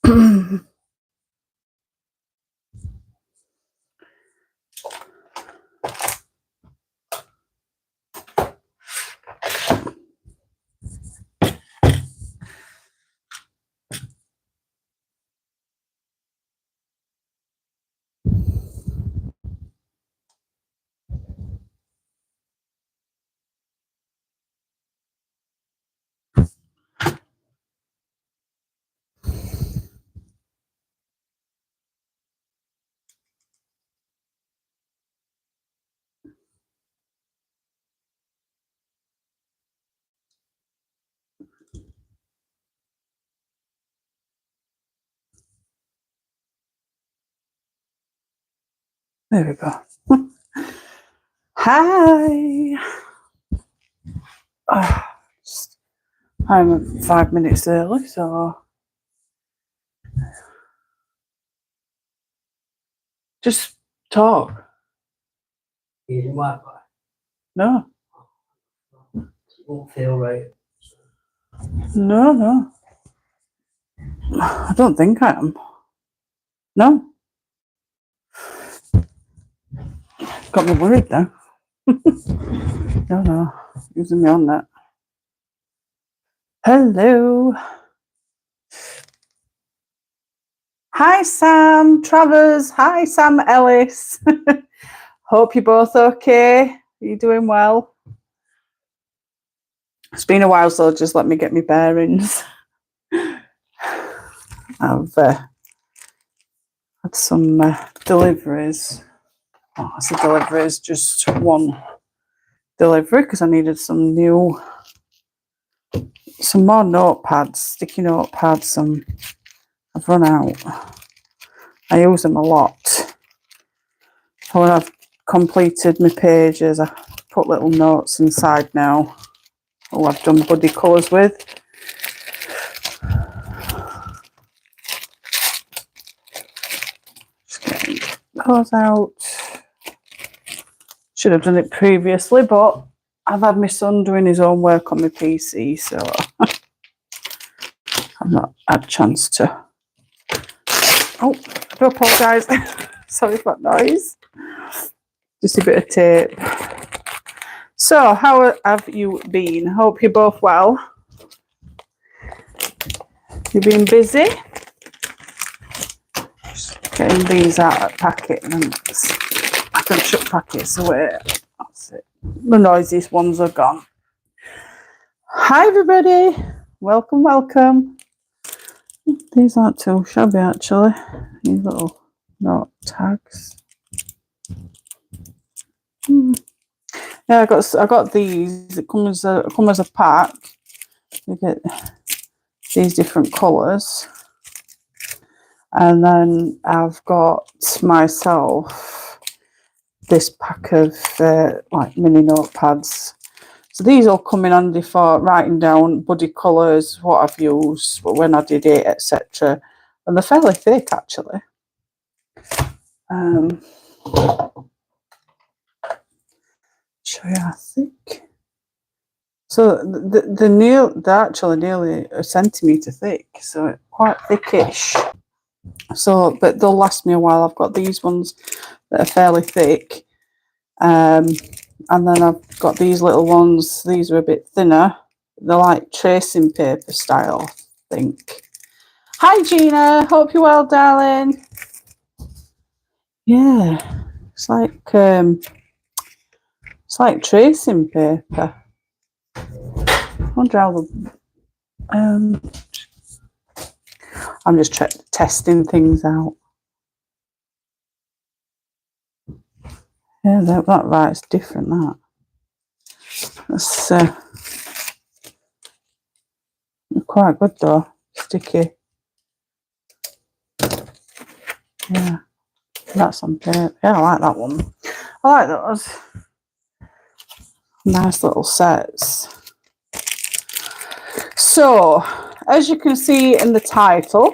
There we go. Hi. I'm 5 minutes early, so just talk. Using Wi-Fi? No, It won't feel right. no. I don't think I am. No. Got me worried now. No. Using me on that. Hello. Hi, Sam Travers. Hi, Sam Ellis. Hope you're both okay. Are you doing well? It's been a while, so just let me get my bearings. I've had some deliveries. Oh, I say deliveries, just one delivery because I needed some more notepads, sticky notepads. I've run out. I use them a lot. So when I've completed my pages, I put little notes inside now. Oh, I've done buddy colours with. Just getting those out. Should have done it previously, but I've had my son doing his own work on my PC, so I've not had a chance to. Oh, I do apologise. Sorry for that noise. Just a bit of tape. So, how have you been? Hope you're both well. You've been busy? Just getting these out of the packet and I can chuck packets away. That's it. The noisiest ones are gone. Hi everybody. Welcome. These aren't too shabby actually. These little note tags. Yeah, I got these. It come as a pack. You get these different colours, and then I've got myself this pack of like mini notepads. So these all come in handy for writing down buddy colours, what I've used, when I did it, etc. And they're fairly thick actually. Show you how thick. So they're actually nearly a centimetre thick, so quite thickish. So, but they'll last me a while. I've got these ones that are fairly thick, and then I've got these little ones. These are a bit thinner. They're like tracing paper style, I think. Hi, Gina. Hope you're well, darling. Yeah, it's like tracing paper. I wonder how I'm just testing things out. Yeah, that right. It's different. That's quite good though. Sticky. Yeah, that's on paper. Yeah, I like that one. I like those. Nice little sets. So, as you can see in the title,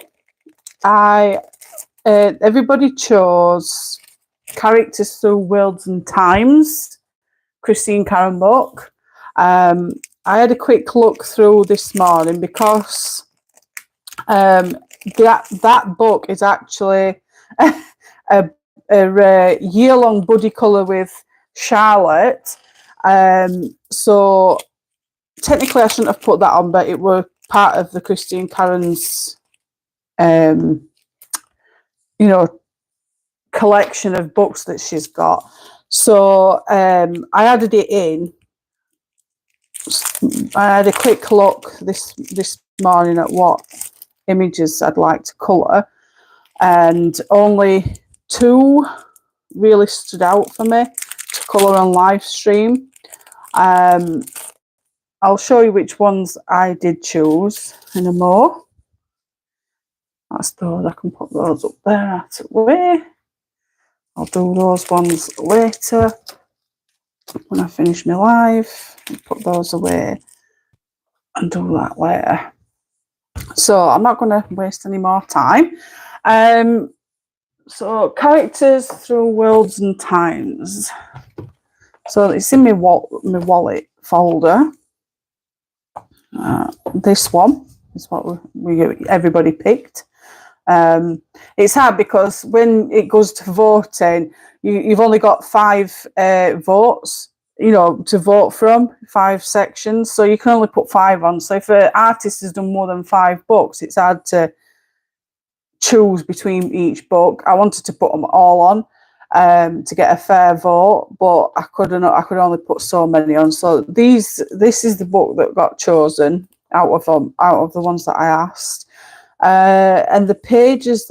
everybody chose Characters Through Worlds and Times, Christine Karrons book. I had a quick look through this morning because that book is actually a year-long buddy colour with Charlotte. So technically I shouldn't have put that on, but it were part of the Christine Karrons, collection of books that she's got. So I added it in. I had a quick look this morning at what images I'd like to colour, and only 2 really stood out for me to colour on live stream. I'll show you which ones I did choose in a more. That's those. I can put those up there out of the way. I'll do those ones later when I finish my live. Put those away and do that later. So I'm not going to waste any more time. So characters through worlds and times. So it's in my wallet folder. This one is what everybody picked. It's hard because when it goes to voting, you've only got 5 votes, to vote from, 5 sections. So you can only put 5 on. So if an artist has done more than 5 books, it's hard to choose between each book. I wanted to put them all on to get a fair vote, but I could only put so many on. So this is the book that got chosen out of the ones that I asked. And the 2 pages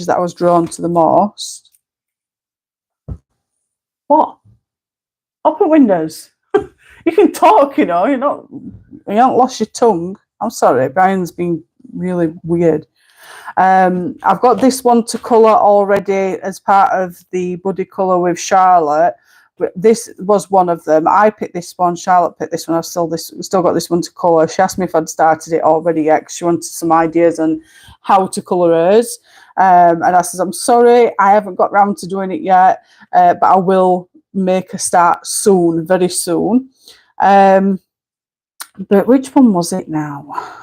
that I was drawn to the most. What? Open windows. You can talk, you haven't lost your tongue. I'm sorry, Brian's been really weird. I've got this one to colour already as part of the buddy colour with Charlotte. This was one of them. I picked this one. Charlotte picked this one. I've still got this one to colour. She asked me if I'd started it already yet, because she wanted some ideas on how to colour hers. And I said, I'm sorry, I haven't got round to doing it yet, but I will make a start soon, very soon. But which one was it now?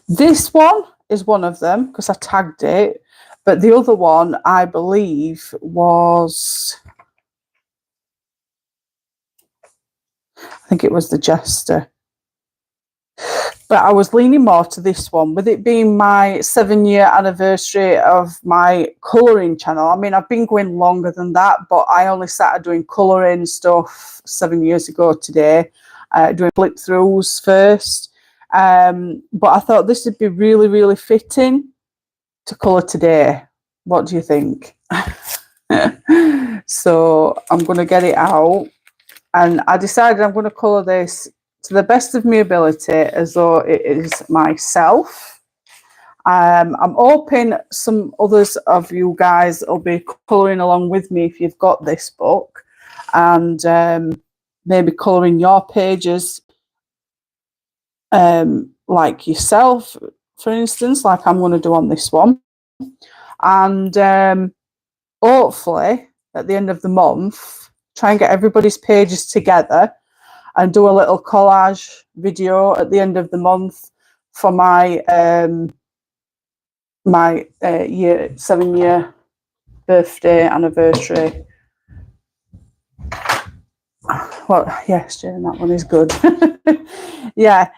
This one is one of them because I tagged it, but the other one I believe was, I think it was the Jester. But I was leaning more to this one, with it being my 7-year anniversary of my colouring channel. I mean, I've been going longer than that, but I only started doing colouring stuff 7 years ago today, doing flip throughs first. But I thought this would be really, really fitting to colour today. What do you think? So I'm going to get it out, and I decided I'm going to colour this to the best of my ability as though it is myself. I'm hoping some others of you guys will be colouring along with me if you've got this book, and maybe colouring your pages like yourself, for instance, like I'm going to do on this one. And hopefully at the end of the month, try and get everybody's pages together and do a little collage video at the end of the month for my 7-year birthday anniversary. Well, yes, Jane, that one is good. Yeah,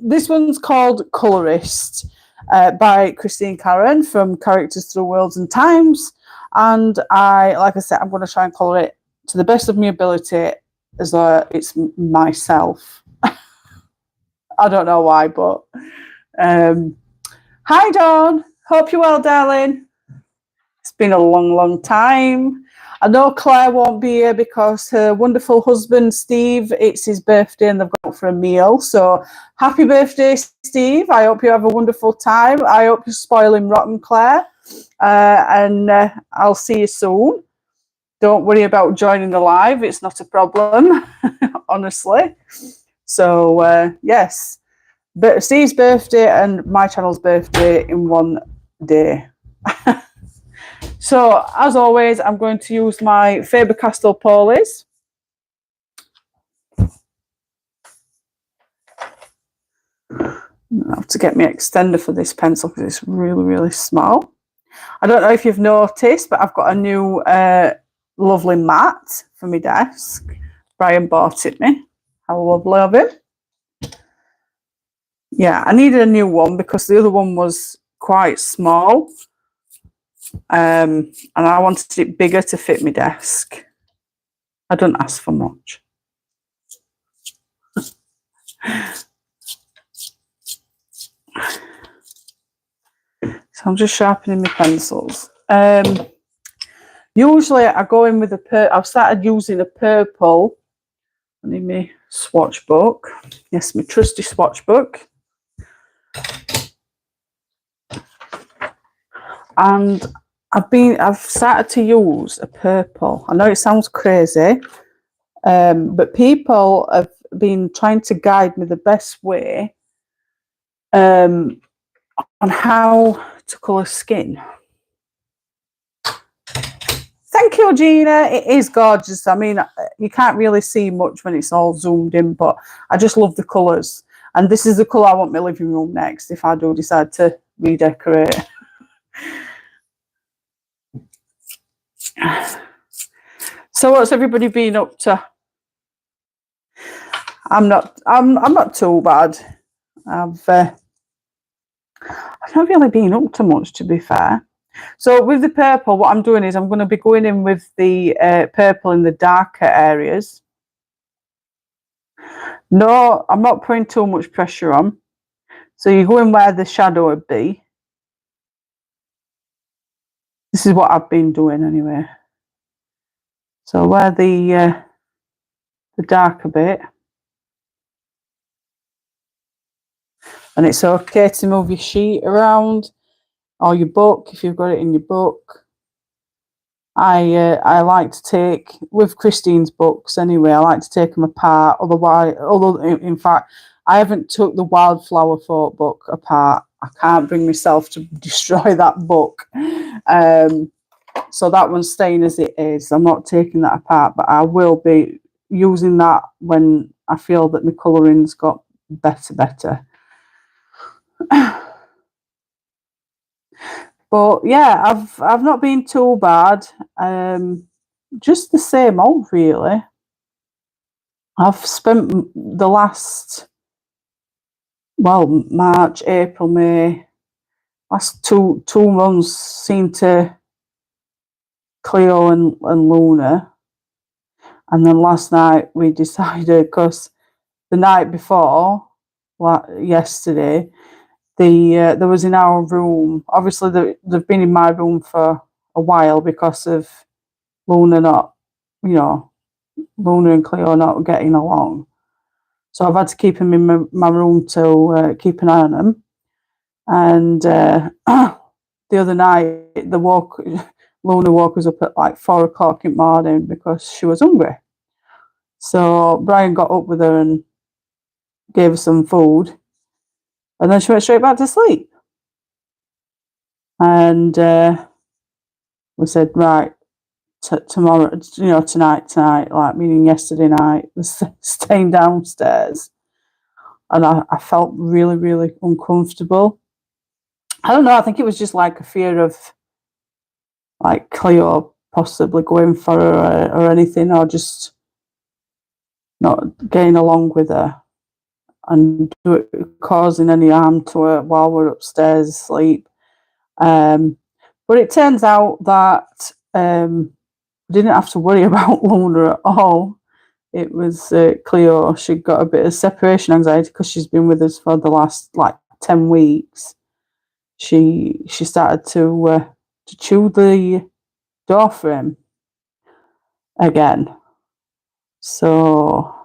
this one's called Colorist by Christine Karron from Characters Through Worlds and Times. And like I said, I'm going to try and colour it to the best of my ability as though it's myself. I don't know why, but hi, Dawn. Hope you're well, darling. It's been a long, long time. I know Claire won't be here because her wonderful husband, Steve, it's his birthday and they've gone for a meal. So happy birthday, Steve. I hope you have a wonderful time. I hope you're spoiling rotten, Claire. And I'll see you soon. Don't worry about joining the live. It's not a problem, honestly. So, yes. But Steve's birthday and my channel's birthday in one day. So, as always, I'm going to use my Faber-Castell Polis. I have to get my extender for this pencil because it's really, really small. I don't know if you've noticed, but I've got a new lovely mat for my desk. Brian bought it me. How lovely of him. Yeah, I needed a new one because the other one was quite small. And I wanted it bigger to fit my desk. I don't ask for much. So I'm just sharpening my pencils. Usually I go in with I've started using a purple. I need my swatch book. Yes, my trusty swatch book. And I've started to use a purple. I know it sounds crazy, but people have been trying to guide me the best way on how to colour skin. Thank you, Gina. It is gorgeous. I mean, you can't really see much when it's all zoomed in, but I just love the colours. And this is the colour I want my living room next if I do decide to redecorate. So what's everybody been up to? I'm not too bad. I've not really been up to much, to be fair. So with the purple, what I'm doing is I'm going to be going in with the purple in the darker areas. No, I'm not putting too much pressure on. So you go in where the shadow would be. This is what I've been doing anyway. So where the darker bit. And it's okay to move your sheet around or your book if you've got it in your book. I like to take, with Christine's books anyway, I like to take them apart. Otherwise, although in fact, I haven't took the Wildflower Folk book apart. I can't bring myself to destroy that book. So that one's staying as it is. I'm not taking that apart, but I will be using that when I feel that my colouring's got better. But yeah, I've not been too bad. Just the same old, really. I've spent the last, well, March, April, May, last two months seem to Cleo and Luna. And then last night we decided, because the night before, yesterday, there was in our room. Obviously, they've been in my room for a while because of Luna not, Luna and Cleo not getting along. So I've had to keep them in my room to keep an eye on them. And the other night, Luna woke us up at like 4 o'clock in the morning because she was hungry. So Brian got up with her and gave her some food. And then she went straight back to sleep. And we said, right, tomorrow, tonight, like meaning yesterday night, was staying downstairs. And I felt really, really uncomfortable. I don't know, I think it was just like a fear of like Cleo possibly going for her or anything, or just not getting along with her and causing any harm to her while we're upstairs asleep. But it turns out that we didn't have to worry about Luna at all. It was Cleo. She got a bit of separation anxiety because she's been with us for the last 10 weeks. She started to chew the door frame again. So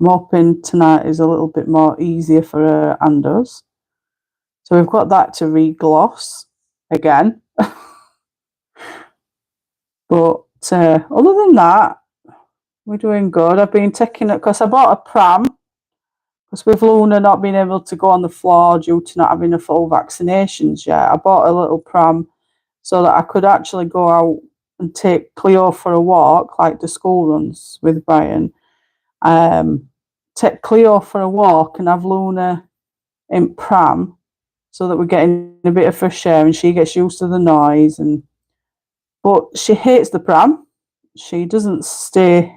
I'm hoping tonight is a little bit more easier for her and us. So we've got that to re-gloss again. But other than that, we're doing good. I've been taking it because I bought a pram. Because with Luna not being able to go on the floor due to not having a full vaccinations yet, I bought a little pram so that I could actually go out and take Cleo for a walk, like the school runs with Brian. Take Cleo for a walk and have Luna in pram so that we're getting a bit of fresh air and she gets used to the noise. But she hates the pram. She doesn't stay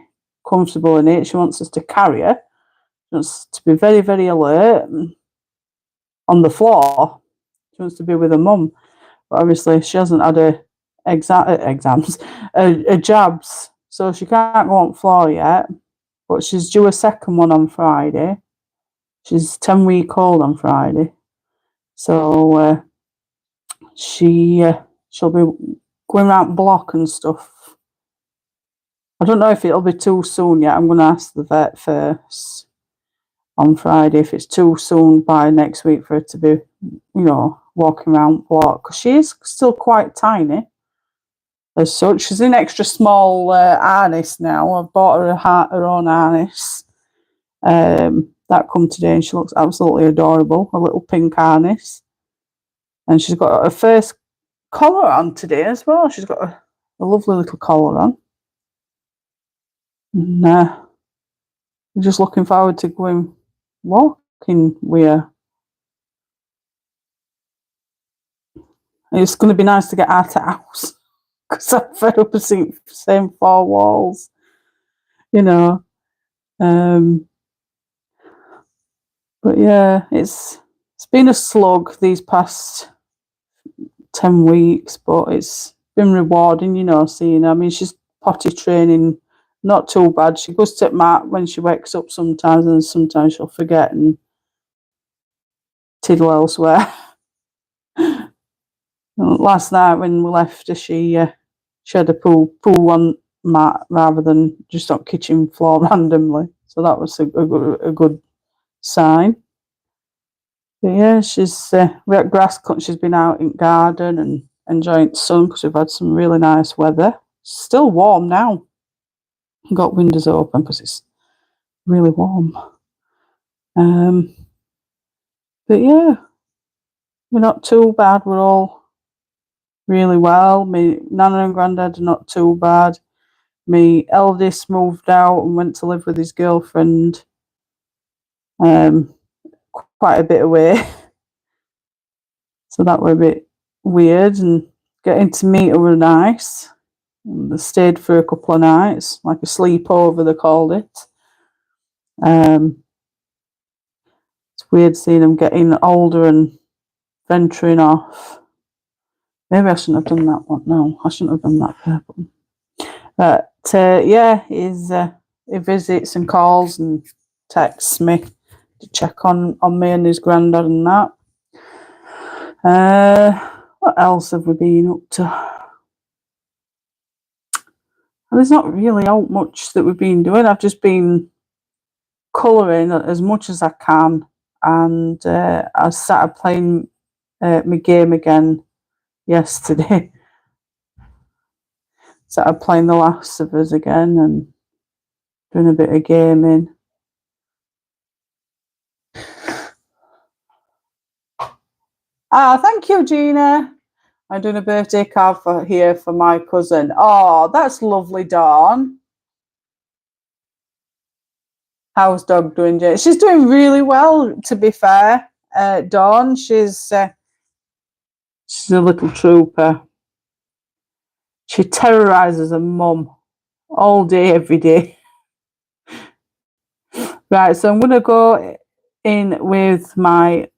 comfortable in it. She wants us to carry her. She wants to be very, very alert on the floor. She wants to be with her mum. But obviously she hasn't had her exams, her jabs. So she can't go on the floor yet. But she's due a second one on Friday. She's 10 weeks old on Friday. So she'll be going around the block and stuff. I don't know if it'll be too soon yet. I'm going to ask the vet first on Friday if it's too soon by next week for her to be, walking around the block. Because she is still quite tiny as such. She's in extra small harness now. I've bought her her own harness. That come today and she looks absolutely adorable. A little pink harness. And she's got her first collar on today as well. She's got a lovely little collar on. And I'm just looking forward to going walking with her. It's going to be nice to get out of the house because I'm fed up of seeing the same four walls, But yeah, it's been a slog these past 10 weeks, but it's been rewarding, seeing her. I mean, she's potty training, not too bad. She goes to mat when she wakes up sometimes, and sometimes she'll forget and tiddle elsewhere. Last night when we left her, she had a pool on mat rather than just on kitchen floor randomly. So that was a good sign. But yeah, we're at grass cut. She's been out in garden and enjoying the sun because we've had some really nice weather. It's still warm now. Got windows open because it's really warm. But yeah, we're not too bad. We're all really well. My nana and granddad are not too bad. My eldest moved out and went to live with his girlfriend quite a bit away. So that were a bit weird, and getting to meet her was nice. And they stayed for a couple of nights, like a sleepover they called it. It's weird seeing them getting older and venturing off. Maybe I shouldn't have done that one. No, I shouldn't have done that purple. But yeah, he visits and calls and texts me to check on me and his granddad and that. What else have we been up to? There's not really out much that we've been doing. I've just been colouring as much as I can, and I started playing my game again yesterday. Started playing The Last of Us again and doing a bit of gaming. Thank you, Gina. I'm doing a birthday card for my cousin. Oh, that's lovely, Dawn. How's dog doing, Jane? She's doing really well, to be fair. Dawn, she's a little trooper. She terrorises her mum all day, every day. Right, so I'm going to go in with my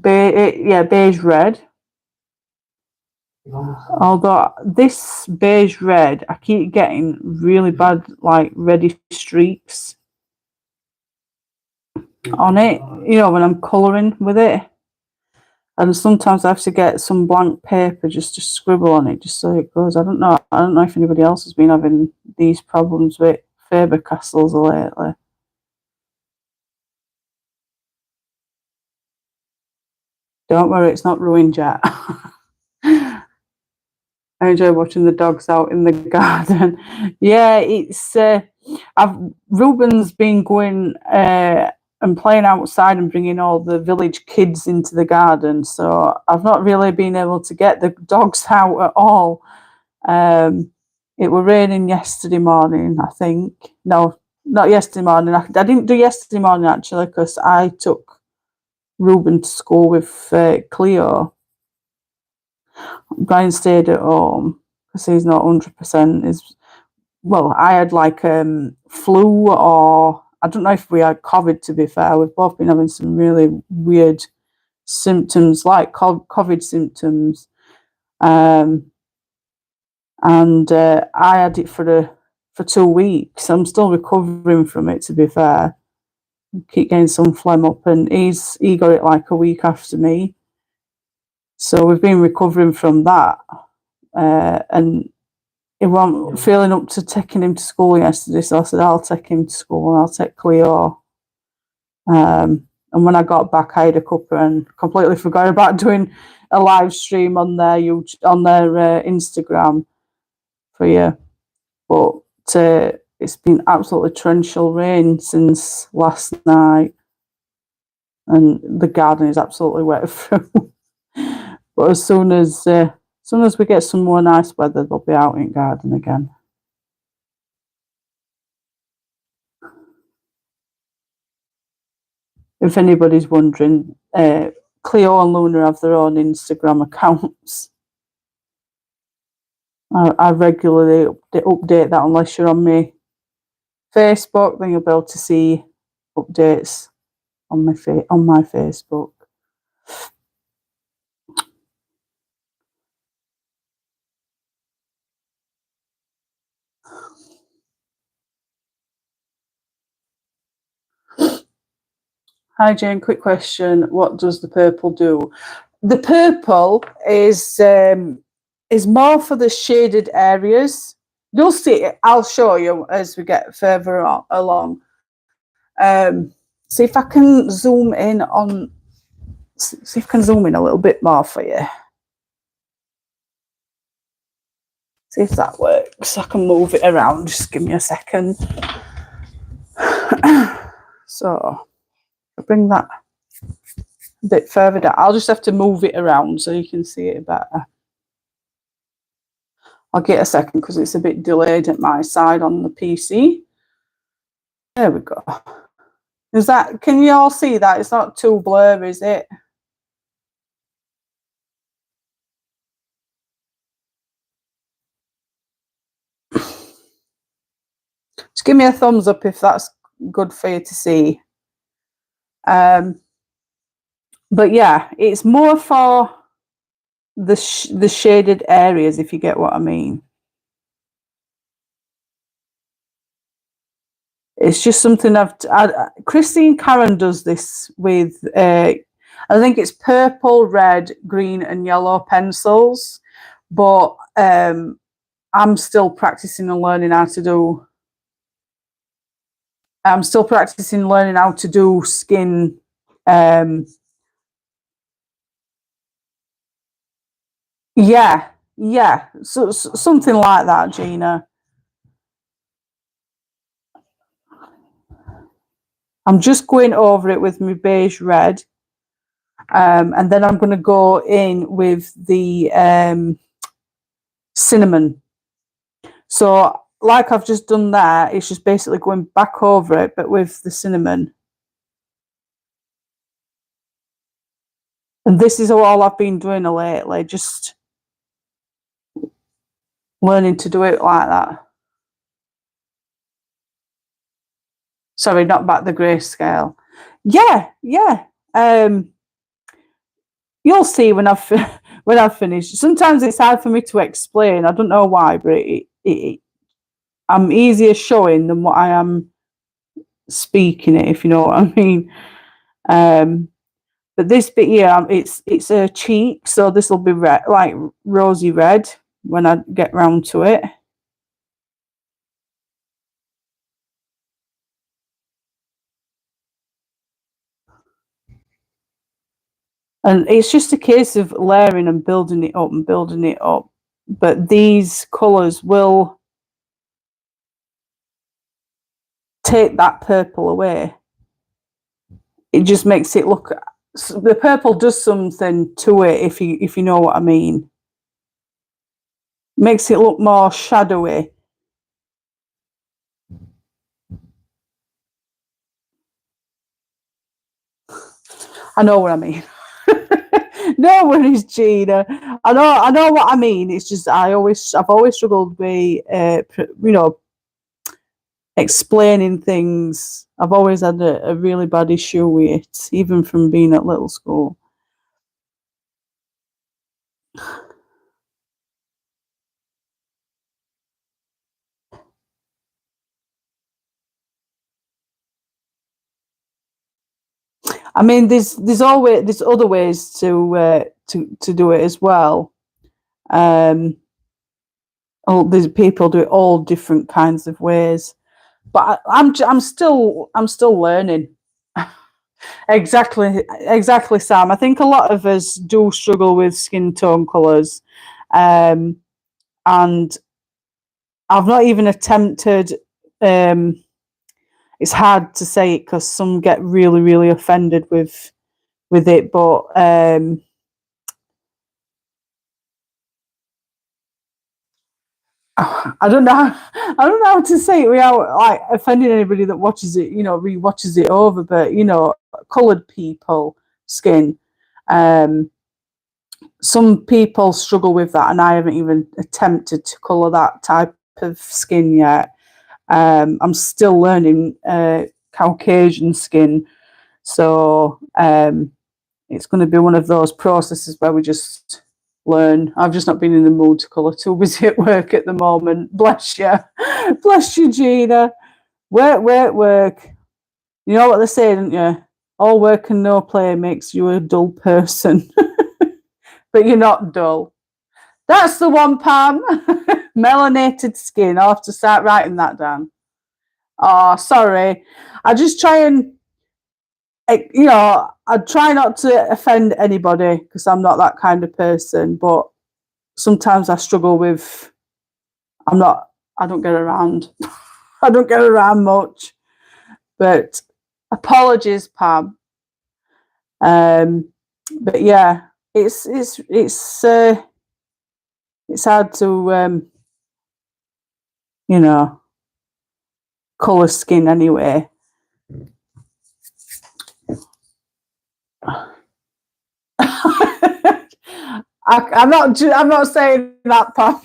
beige red. Although this beige red, I keep getting really bad, like reddish streaks on it, when I'm colouring with it. And sometimes I have to get some blank paper just to scribble on it, just so it goes. I don't know if anybody else has been having these problems with Faber-Castells lately. Don't worry, it's not ruined yet. I enjoy watching the dogs out in the garden. Yeah, it's Ruben's been going and playing outside and bringing all the village kids into the garden, so I've not really been able to get the dogs out at all. It were raining yesterday morning, I think. No, not yesterday morning. I didn't do yesterday morning actually because I took Ruben to school with Cleo. Brian stayed at home because he's not 100%. Well, I had like flu, or I don't know if we had COVID, to be fair. We've both been having some really weird symptoms, like COVID symptoms. And I had it for 2 weeks. I'm still recovering from it, to be fair. Keep getting some phlegm up, and he got it like a week after me. So we've been recovering from that. And he wasn't feeling up to taking him to school yesterday, so I said, I'll take him to school and I'll take Cleo. And when I got back, I had a cuppa and completely forgot about doing a live stream on their Instagram for you. But it's been absolutely torrential rain since last night, and the garden is absolutely wet through. But as soon as we get some more nice weather, they'll be out in garden again. If anybody's wondering, Cleo and Luna have their own Instagram accounts. I regularly update that unless you're on my Facebook, then you'll be able to see updates on my Facebook. Hi Jane, quick question. What does the purple do? The purple is more for the shaded areas. You'll see it. I'll show you as we get further along. See if I can zoom in a little bit more for you. See if that works. I can move it around. Just give me a second. So I'll bring that a bit further down. I'll just have to move it around so you can see it better. I'll get a second because it's a bit delayed at my side on the PC. There we go. Can you all see that? It's not too blurry, is it? Just give me a thumbs up if that's good for you to see. But yeah, it's more for the shaded areas, if you get what I mean. It's just something Christine Karron does this with, I think it's purple, red, green and yellow pencils. But I'm still practicing and learning how to do skin. Yeah. So something like that, Gina. I'm just going over it with my beige red. And then I'm going to go in with the cinnamon. So like I've just done there, it's just basically going back over it, but with the cinnamon. And this is all I've been doing lately, just learning to do it like that. Sorry, not back the grayscale. Yeah. You'll see when I've finished. Sometimes it's hard for me to explain. I don't know why, but I'm easier showing than what I am speaking it, if you know what I mean. But this bit here, it's a cheek, so this will be red, like rosy red when I get round to it. And it's just a case of layering and building it up and building it up. But these colours will take that purple away. It just makes it look, the purple does something to it, if you know what I mean. Makes it look more shadowy. I know what I mean. No worries, Gina. I know what I mean. It's just I've always struggled with, explaining things. I've always had a really bad issue with it, even from being at little school. I mean, there's other ways to do it as well. There's people do it all different kinds of ways, but I'm still learning. Exactly, Sam. I think a lot of us do struggle with skin tone colours, and I've not even attempted. It's hard to say it because some get really, really offended with it, but I don't know. I don't know how to say it without like offending anybody that watches it. Re-watches it over. But coloured people skin. Um, some people struggle with that, and I haven't even attempted to colour that type of skin yet. I'm still learning Caucasian skin, so it's going to be one of those processes where we just learn. I've just not been in the mood to colour. Too busy at work at the moment. Bless you, bless you, Gina. Work, work, work. You know what they say, don't you? All work and no play makes you a dull person, but you're not dull. That's the one, Pam. Melanated skin. I'll have to start writing that down. Oh, sorry. I just try and, I try not to offend anybody because I'm not that kind of person. But sometimes I struggle with, I don't get around. I don't get around much. But apologies, Pam. But yeah, it's hard to, colour skin anyway. I'm not saying that, Pam.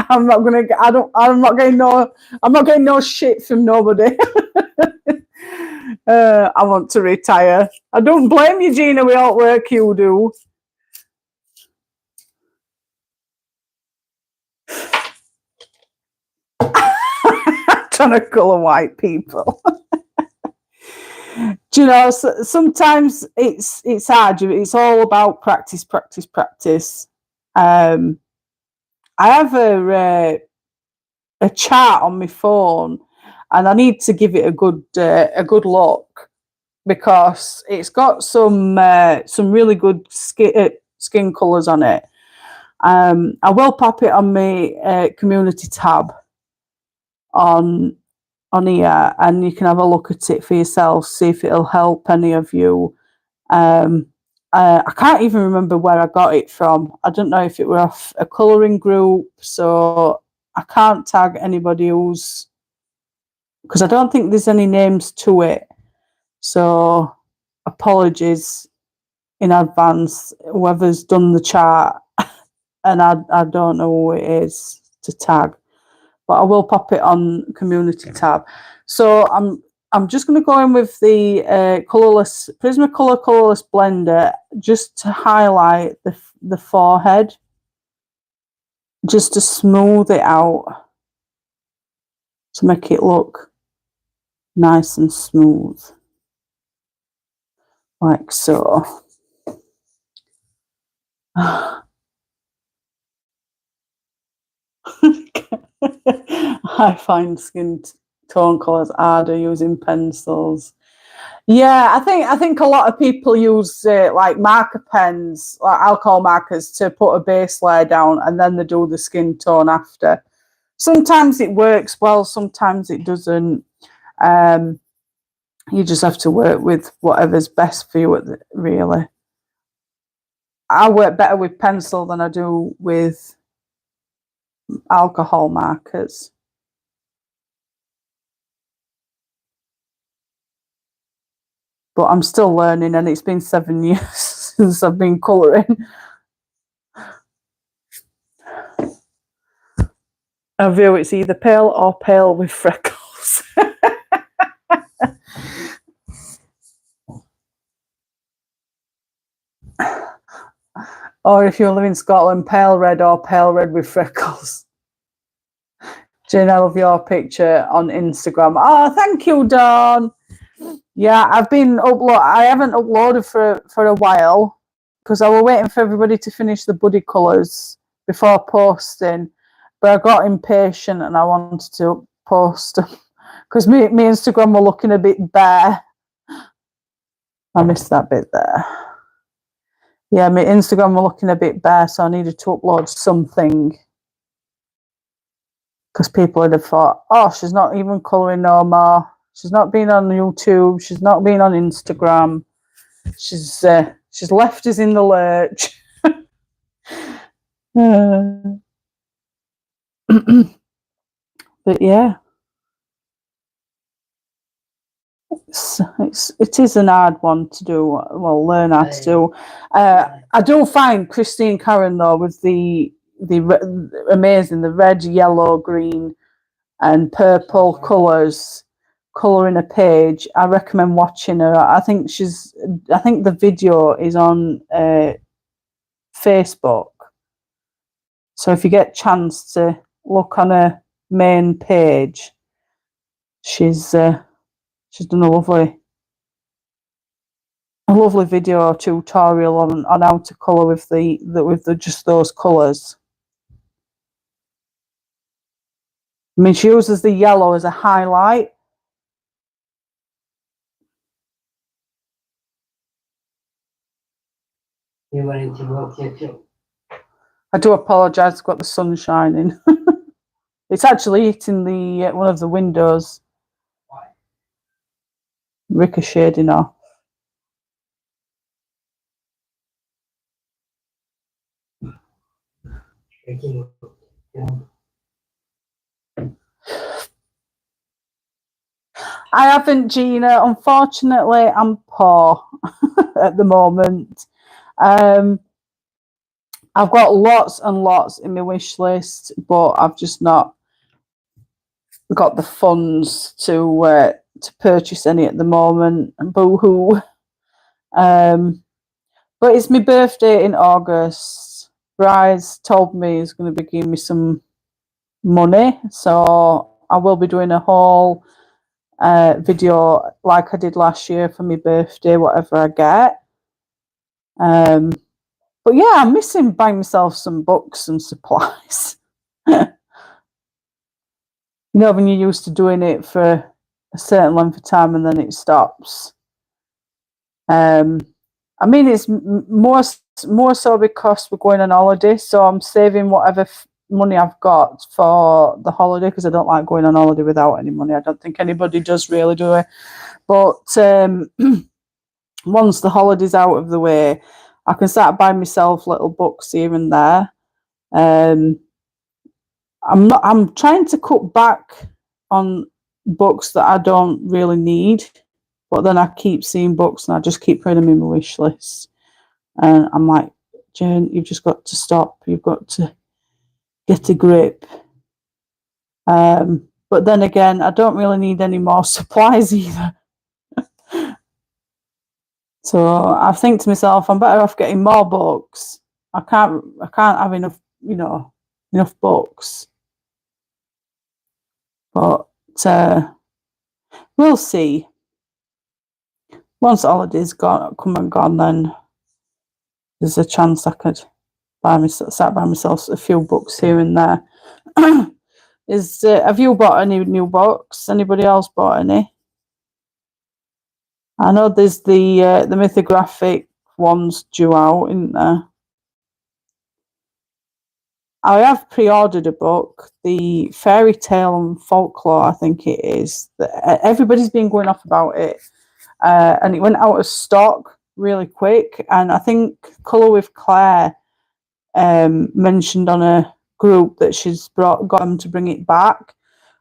I'm not gonna. I don't. I'm not getting no. I'm not getting no shit from nobody. I want to retire. I don't blame you, Gina. We all work you do. Trying to colour white people. Do you know? Sometimes it's hard. It's all about practice, practice, practice. I have a chart on my phone, and I need to give it a good look because it's got some really good skin colours on it. I will pop it on my community tab on here, and you can have a look at it for yourself, see if it'll help any of you. I can't even remember where I got it from. I don't know if it were off a colouring group, so I can't tag anybody who's, because I don't think there's any names to it. So apologies in advance, whoever's done the chart, and I don't know who it is to tag, but I will pop it on community tab. So I'm just going to go in with the colourless Prismacolor colourless blender just to highlight the forehead, just to smooth it out, to make it look nice and smooth, like so. I find skin tone colours harder using pencils. Yeah, I think a lot of people use like marker pens, like alcohol markers, to put a base layer down, and then they do the skin tone after. Sometimes it works well, sometimes it doesn't. You just have to work with whatever's best for you, really. I work better with pencil than I do with alcohol markers. but I'm still learning, and it's been 7 years since I've been colouring. I view it's either pale or pale with freckles. Or if you live in Scotland, pale red or pale red with freckles. Jane, I love your picture on Instagram. Oh, thank you, Dawn. Yeah, I haven't uploaded for a while because I was waiting for everybody to finish the buddy colours before posting. But I got impatient and I wanted to post them because me Instagram were looking a bit bare. I missed that bit there. Yeah, my Instagram were looking a bit bare, so I needed to upload something. Because people would have thought, oh, she's not even colouring no more. She's not been on YouTube. She's not been on Instagram. She's left us in the lurch. But yeah, it is an hard one to do. Well, learn how to do. I do find Christine Karron though with the amazing the red, yellow, green, and purple colours colouring a page. I recommend watching her. I think the video is on Facebook. So if you get a chance to look on her main page, she's done a lovely video tutorial on how to colour with just those colours. I mean, she uses the yellow as a highlight. You went into work too. I do apologise, I've got the sun shining. It's actually hitting the one of the windows. Ricocheting off. I haven't, Gina. Unfortunately, I'm poor at the moment. I've got lots and lots in my wish list, but I've just not got the funds to purchase any at the moment. Boo-hoo. But it's my birthday in August. Bryce told me he's going to be giving me some money, so I will be doing a whole video like I did last year for my birthday, whatever I get. But yeah, I'm missing buying myself some books and supplies. You know, when you're used to doing it for a certain length of time and then it stops. I mean, it's more so because we're going on holiday, so I'm saving whatever money I've got for the holiday because I don't like going on holiday without any money. I don't think anybody does really, do it. But once the holiday's out of the way, I can start buying myself little books here and there. I'm trying to cut back on books that I don't really need, but then I keep seeing books and I just keep putting them in my wish list. And I'm like, Jane, you've just got to stop. You've got to get a grip. But then again, I don't really need any more supplies either. So I think to myself, I'm better off getting more books. I can't have enough, enough books. But we'll see. Once holidays come and gone, then there's a chance I could start buying myself a few books here and there. Have you bought any new books? Anybody else bought any? I know there's the mythographic ones due out, isn't there? I have pre-ordered a book, the Fairy Tale and Folklore, I think it is. Everybody's been going off about it, and it went out of stock really quick. And I think Colour with Claire mentioned on a group that she's got them to bring it back.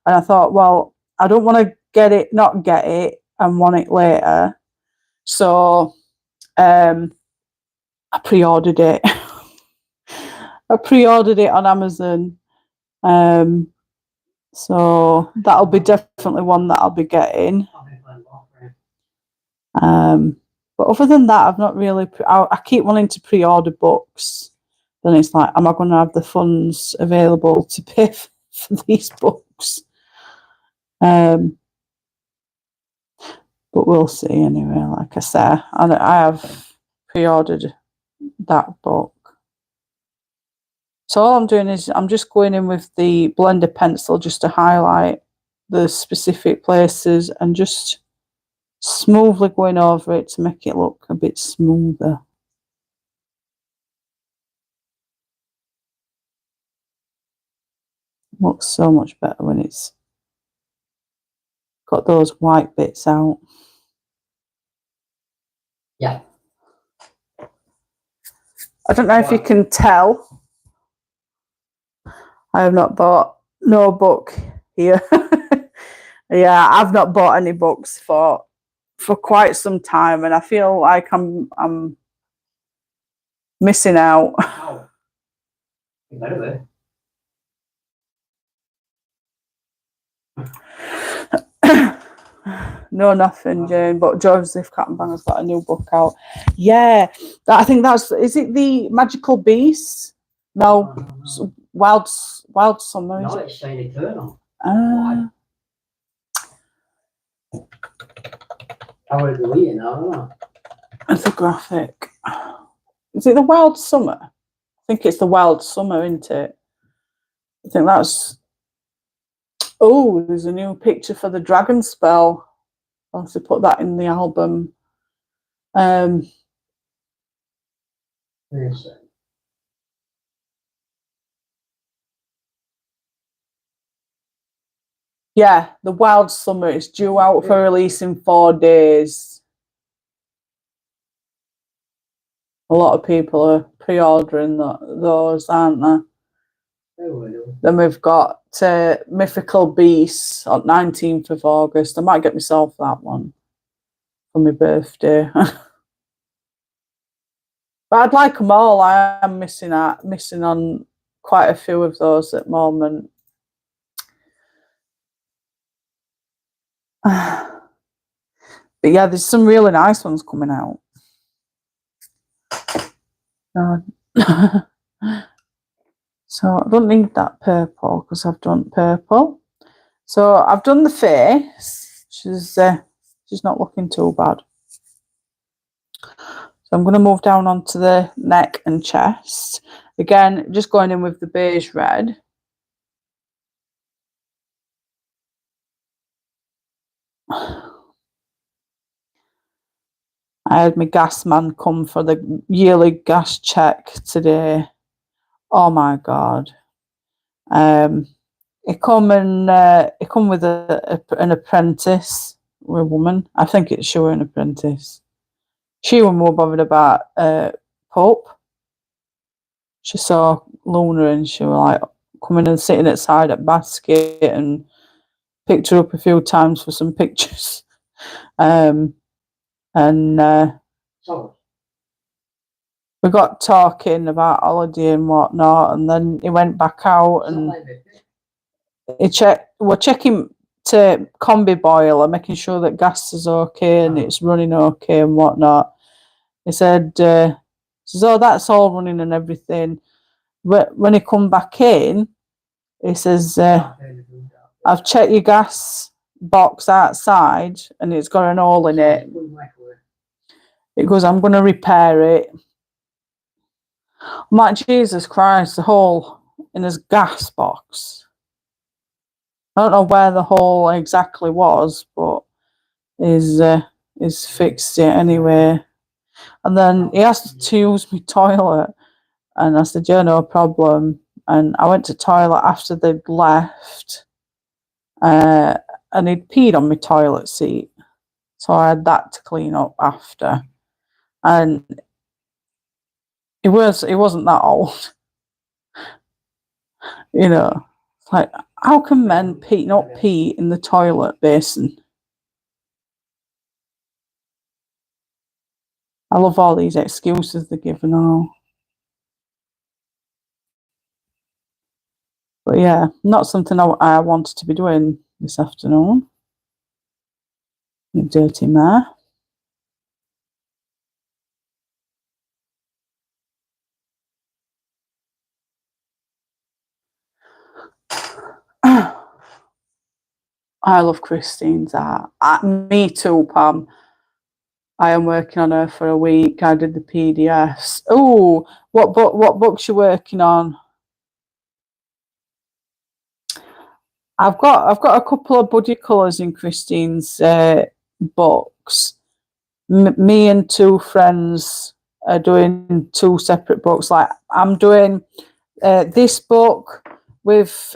And I thought, well, I don't want to not get it, and want it later. So I pre-ordered it. I pre-ordered it on Amazon. So that'll be definitely one that I'll be getting. But other than that, I've not really. I keep wanting to pre-order books. Then it's like, am I going to have the funds available to pay for these books? But we'll see anyway. Like I say, I have pre-ordered that book. So all I'm doing is I'm just going in with the blender pencil just to highlight the specific places and just smoothly going over it to make it look a bit smoother. Looks so much better when it's got those white bits out. Yeah. I don't know if you can tell. I have not bought no book here. Yeah, I've not bought any books for quite some time, and I feel like I'm missing out. Oh. You better be. No, nothing, Jane. But Joseph Cattenbanger's got a new book out. Yeah, I think is it the Magical Beast? No, Wild Summer. No, it's Shiny Eternal. I would be reading, I don't know. It's a graphic. Is it the Wild Summer? I think it's the Wild Summer, isn't it? I think that's. Oh, there's a new picture for the Dragon Spell. I'll have to put that in the album. Yes. Yeah, the Wild Summer is due out for release in 4 days. A lot of people are pre-ordering those, aren't they? Then we've got Mythical Beasts on 19th of August. I might get myself that one for my birthday. But I'd like them all. I am missing on quite a few of those at the moment. But yeah, there's some really nice ones coming out. So I don't need that purple because I've done purple. So I've done the face. She's not looking too bad. So I'm going to move down onto the neck and chest. Again, just going in with the beige red. I had my gas man come for the yearly gas check today. Oh my God. He come with an apprentice, or a woman. I think it's she were an apprentice. She was more bothered about Pope. She saw Luna and she was like coming and sitting outside at basket and picked her up a few times for some pictures. So, we got talking about holiday and whatnot, and then he went back out and we're checking to combi boiler, making sure that gas is okay and it's running okay and whatnot. He said, oh, that's all running and everything. But when he come back in, he says, I've checked your gas box outside and it's got an hole in it. It goes, I'm going to repair it. I'm like, Jesus Christ, the hole in his gas box. I don't know where the hole exactly was, but he's fixed it anyway. And then he asked to use my toilet, and I said, yeah, no problem. And I went to toilet after they'd left, and he'd peed on my toilet seat, so I had that to clean up after. And he wasn't that old, you know. Like, how can men not pee in the toilet basin? I love all these excuses they give and all. But yeah, not something I wanted to be doing this afternoon. You dirty mare. I love Christine's art. Me too, Pam. I am working on her for a week. I did the PDFs. Oh, what books you working on? I've got a couple of buddy colours in Christine's books. Me and two friends are doing two separate books. Like I'm doing this book with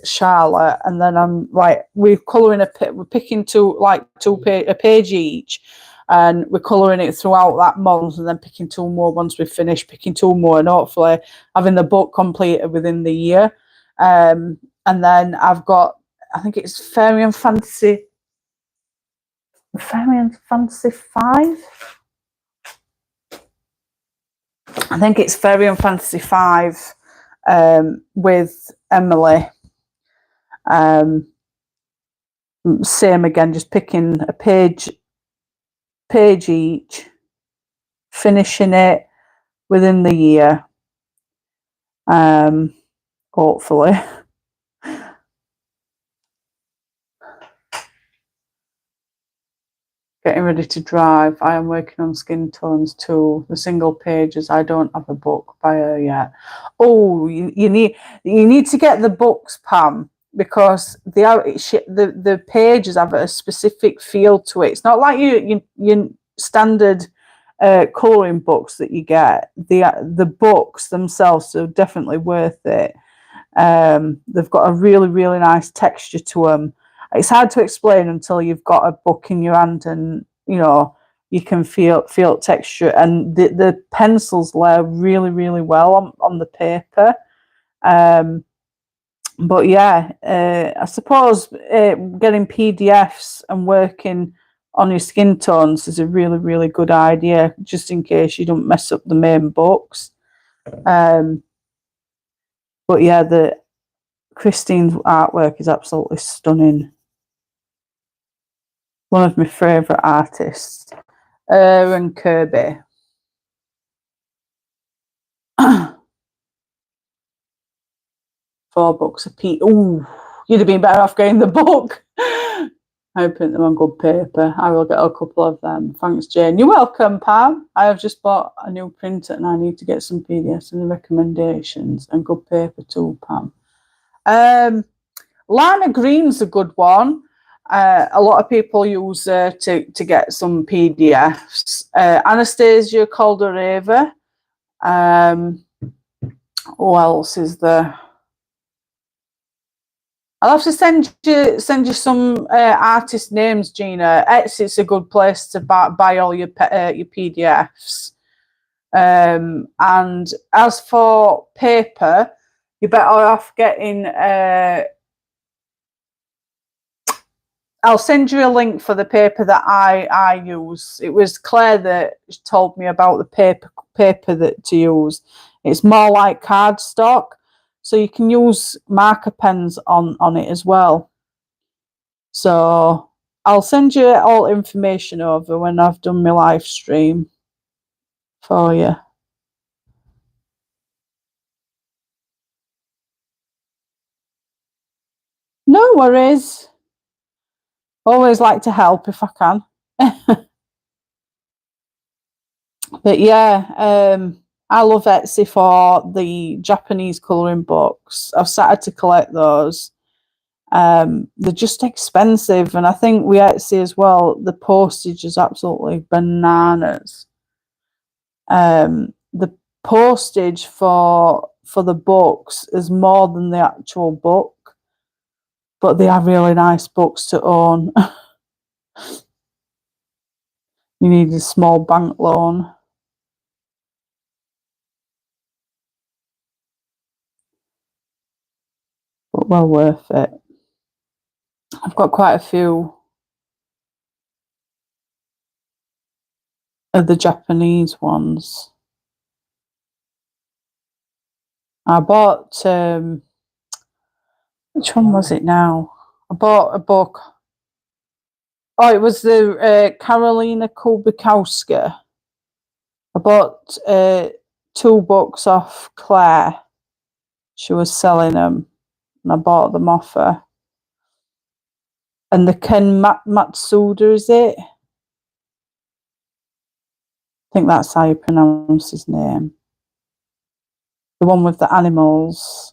Charlotte, and then we're colouring we're picking a page each, and we're colouring it throughout that month, and then picking two more once we finish, picking two more, and hopefully having the book completed within the year. And then I've got, I think it's Fairy and Fantasy 5. I think it's Fairy and Fantasy 5 with Emily. Same again, just picking a page each, finishing it within the year. Hopefully. Getting ready to drive. I am working on skin tones too. The single pages. I don't have a book by her yet. Oh, you need to get the books, Pam, because the pages have a specific feel to it. It's not like your standard colouring books that you get. The books themselves are definitely worth it. They've got a really, really nice texture to them. It's hard to explain until you've got a book in your hand and you can feel texture, and the pencils layer really, really well on the paper. But yeah, I suppose getting PDFs and working on your skin tones is a really, really good idea, just in case you don't mess up the main books. But yeah, Christine's artwork is absolutely stunning. One of my favourite artists, and Kirby. 4 books a piece. Ooh, you'd have been better off getting the book. I print them on good paper. I will get a couple of them. Thanks, Jane. You're welcome, Pam. I have just bought a new printer and I need to get some PDFs and recommendations and good paper too, Pam. Lana Green's a good one. A lot of people use to get some PDFs. Anastasia Caldereva. Who else is there? I'll have to send you some artist names, Gina. Etsy's a good place to buy all your PDFs. And as for paper, you're better off getting. I'll send you a link for the paper that I use. It was Claire that told me about the paper that to use. It's more like cardstock, so you can use marker pens on it as well. So I'll send you all information over when I've done my live stream for you. No worries. Always like to help if I can. But yeah, I love Etsy for the Japanese colouring books. I've started to collect those. They're just expensive, and I think with Etsy as well, the postage is absolutely bananas. The postage for the books is more than the actual book, but they are really nice books to own. You need a small bank loan. But well worth it. I've got quite a few. are the Japanese ones. I bought which one was it now? I bought a book. Oh, it was the Karolina Kubikowska. I bought 2 books off Claire. She was selling them, and I bought them off her. And the Ken Matsuda, is it? I think that's how you pronounce his name. The one with the animals.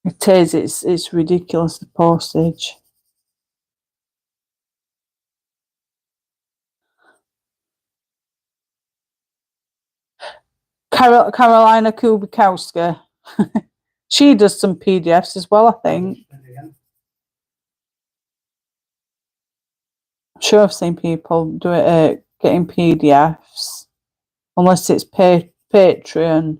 It is. It's ridiculous, the postage. Karolina Kubikowska. She does some PDFs as well, I think. I'm sure I've seen people do it, getting PDFs, unless it's Patreon.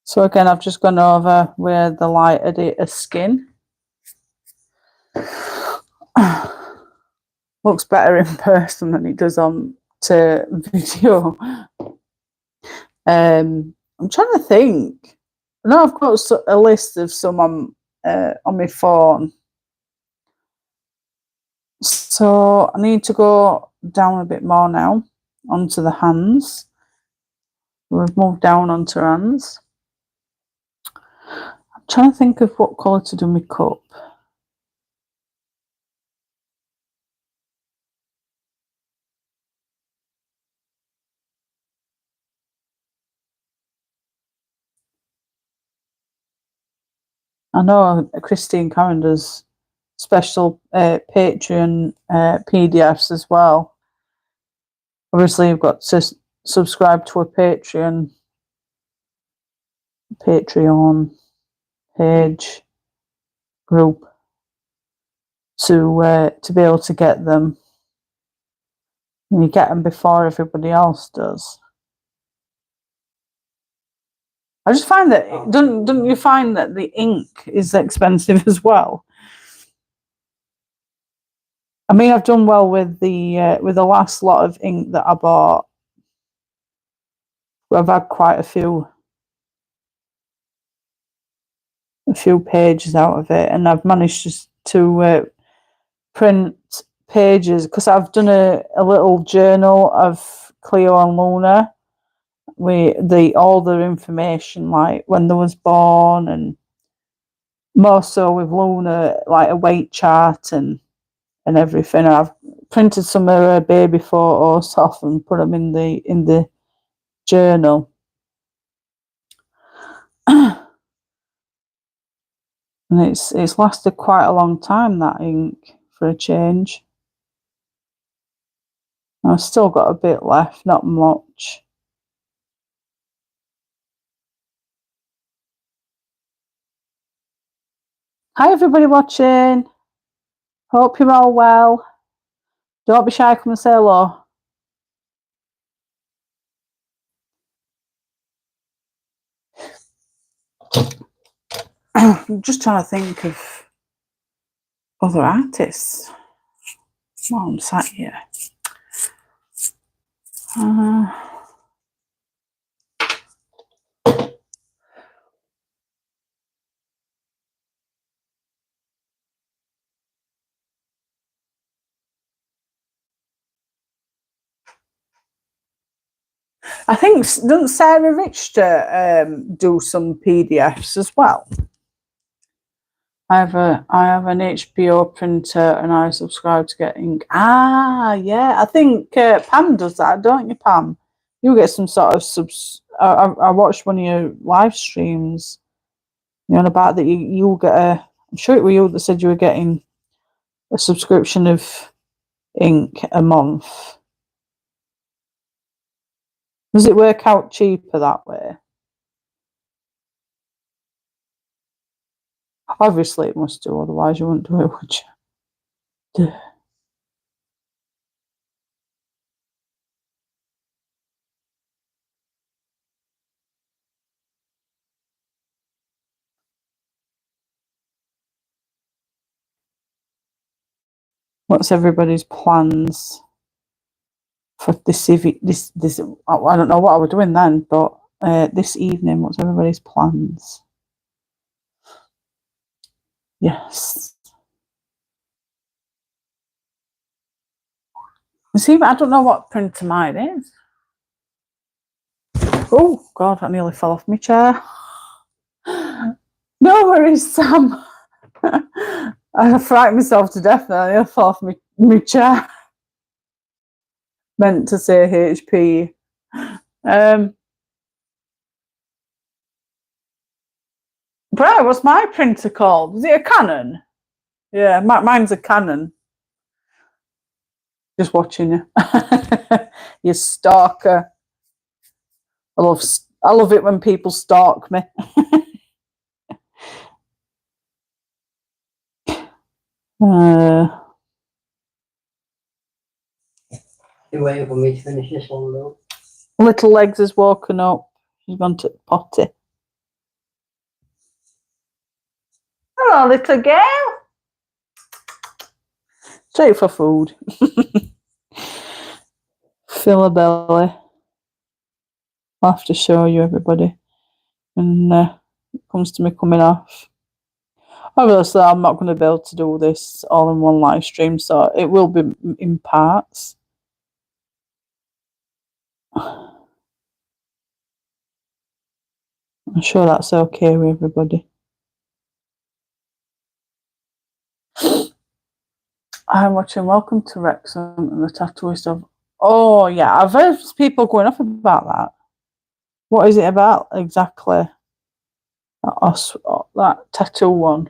So again, I've just gone over where the light editor skin. Looks better in person than it does on to video. I'm trying to think. I know I've got a list of some on my phone. So I need to go down a bit more now onto the hands. We've moved down onto hands. I'm trying to think of what colour to do my cup. I know Christine Karrons does special Patreon PDFs as well. Obviously, you've got to subscribe to a Patreon page group to be able to get them. And you get them before everybody else does. I just find that don't you find that the ink is expensive as well? I mean, I've done well with the last lot of ink that I bought. I've had quite a few pages out of it, and I've managed to print pages because I've done a little journal of Cleo and Luna with all their information, like when they was born, and more so with Luna, like a weight chart and everything. I've printed some of her baby photos off and put them in the journal. And it's lasted quite a long time, that ink, for a change. I've still got a bit left, not much. Hi everybody watching. Hope you're all well. Don't be shy, come and say hello. I'm just trying to think of other artists while I'm sat here. I think, doesn't Sarah Richter do some PDFs as well? I have an HBO printer and I subscribe to get ink. Ah, yeah. I think Pam does that, don't you, Pam? You get some sort of I watched one of your live streams. You know about that you get a. I'm sure it was you that said you were getting a subscription of ink a month. Does it work out cheaper that way? Obviously, it must do, otherwise you wouldn't do it, would you? What's everybody's plans for this evening? This I don't know what I was doing then, but this evening, what's everybody's plans? Yes. You see, I don't know what printer mine is. Oh God, I nearly fell off my chair. No worries, Sam. I frightened myself to death there. I nearly fell off my chair. Meant to say HP. Brett, what's my printer called? Is it a Canon? Yeah, mine's a Canon. Just watching you. You stalker. I love it when people stalk me. You're waiting for me to finish this one, though. Little Legs has woken up. She's gone to the potty. Hello, little girl. Straight for food. Fill a belly. I'll have to show you, everybody. And it comes to me coming off. Obviously, I'm not going to be able to do this all in one live stream, so it will be in parts. I'm sure that's okay with everybody. I'm watching Welcome to Wrexham and the Tattooist of... Oh, yeah, I've heard people going off about that. What is it about exactly? That tattoo one.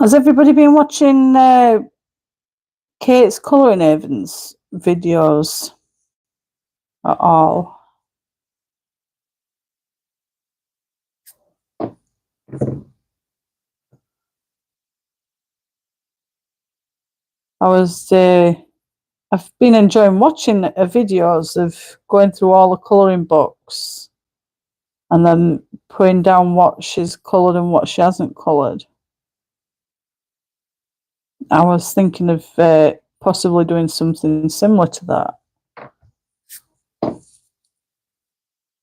Has everybody been watching Kate's Colouring Avon's videos at all? I've been enjoying watching videos of going through all the colouring books and then putting down what she's coloured and what she hasn't coloured. I was thinking of possibly doing something similar to that.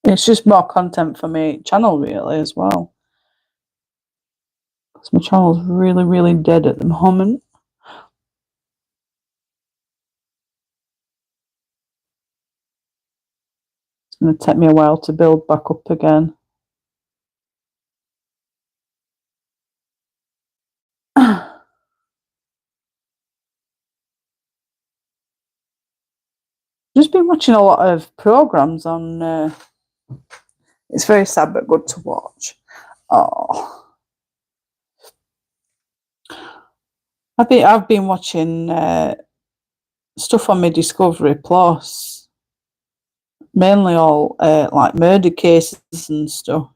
It's just more content for my channel, really, as well. Because my channel's really, really dead at the moment. It's going to take me a while to build back up again. Just been watching a lot of programs on. It's very sad but good to watch. Oh, I've been watching stuff on my Discovery Plus, mainly all like murder cases and stuff.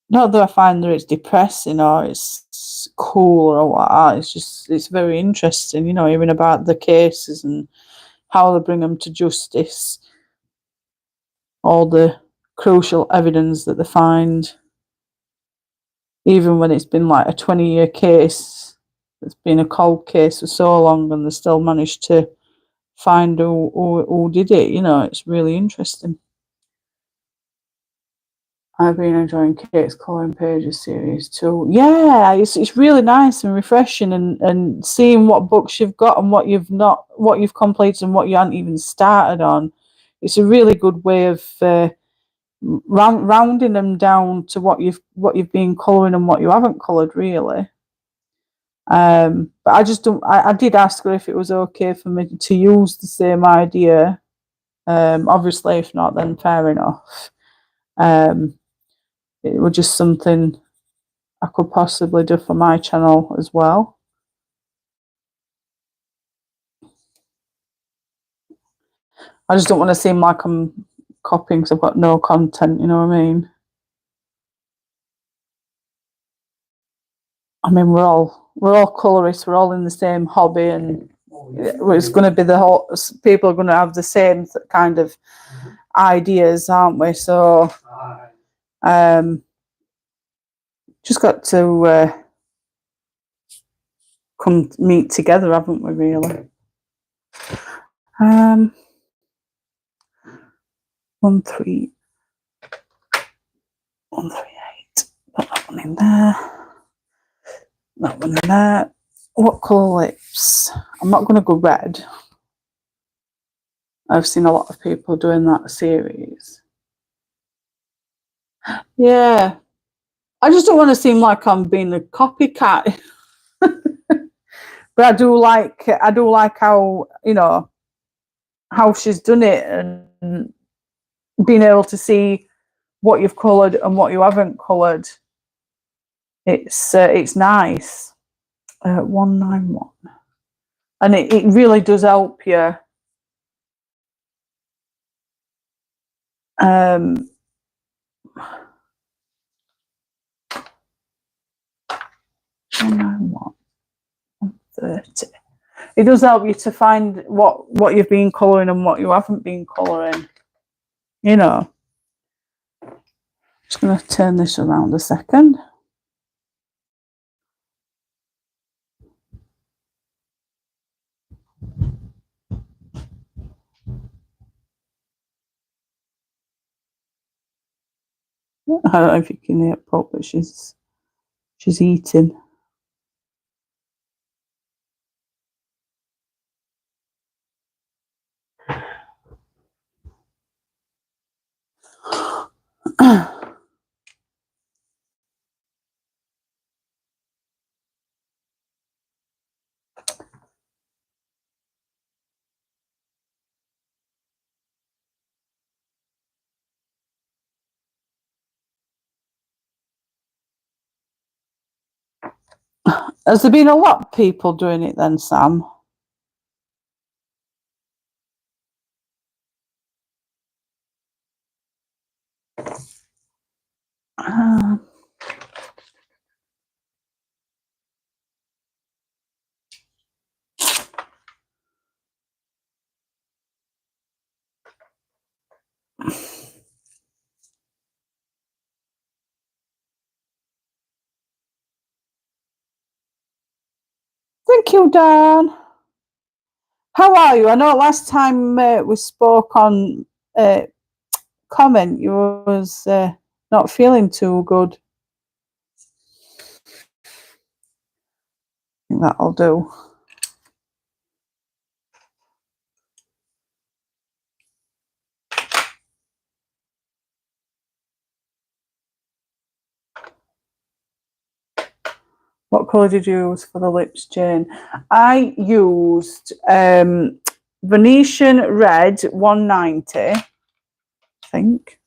Not that I find that it's depressing or it's cool or what. It's very interesting, you know, even about the cases and how they bring them to justice. All the crucial evidence that they find, even when it's been like a 20-year case, it's been a cold case for so long, and they still managed to find who did it. You know, it's really interesting. I've been enjoying Kate's Colouring Pages series too. Yeah, it's really nice and refreshing, and seeing what books you've got and what you've completed and what you haven't even started on. It's a really good way of rounding them down to what you've been colouring and what you haven't coloured, really. But I just don't. I did ask her if it was okay for me to use the same idea. Obviously, if not, then fair enough. It was just something I could possibly do for my channel as well. I just don't want to seem like I'm copying because I've got no content, you know what I mean? I mean, we're all colorists, we're all in the same hobby, and it's going to be the whole, people are going to have the same kind of ideas, aren't we? So, just got to come meet together, haven't we, really? 138. Put that one in there. That one in there. What colour lips? I'm not going to go red. I've seen a lot of people doing that series. Yeah. I just don't want to seem like I'm being a copycat. But I do like how, you know, how she's done it, and being able to see what you've coloured and what you haven't coloured. It's nice. 191, and it really does help you. 191, 130. It does help you to find what you've been colouring and what you haven't been colouring. You know. Just going to turn this around a second. I don't know if you can hear Pop, but she's eating. Has there been a lot of people doing it then, Sam? Thank you, Dan. How are you? I know last time we spoke on comment, you was not feeling too good. I think that'll do. What colour did you use for the lips, Jane? I used Venetian Red 190, I think.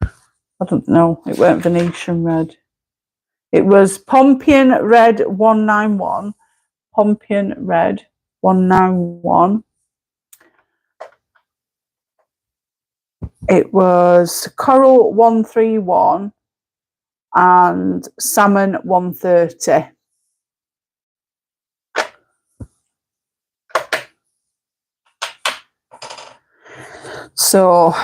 I don't know. It weren't Venetian Red. It was Pompion Red 191. Pompion Red 191. It was Coral 131 and Salmon 130. So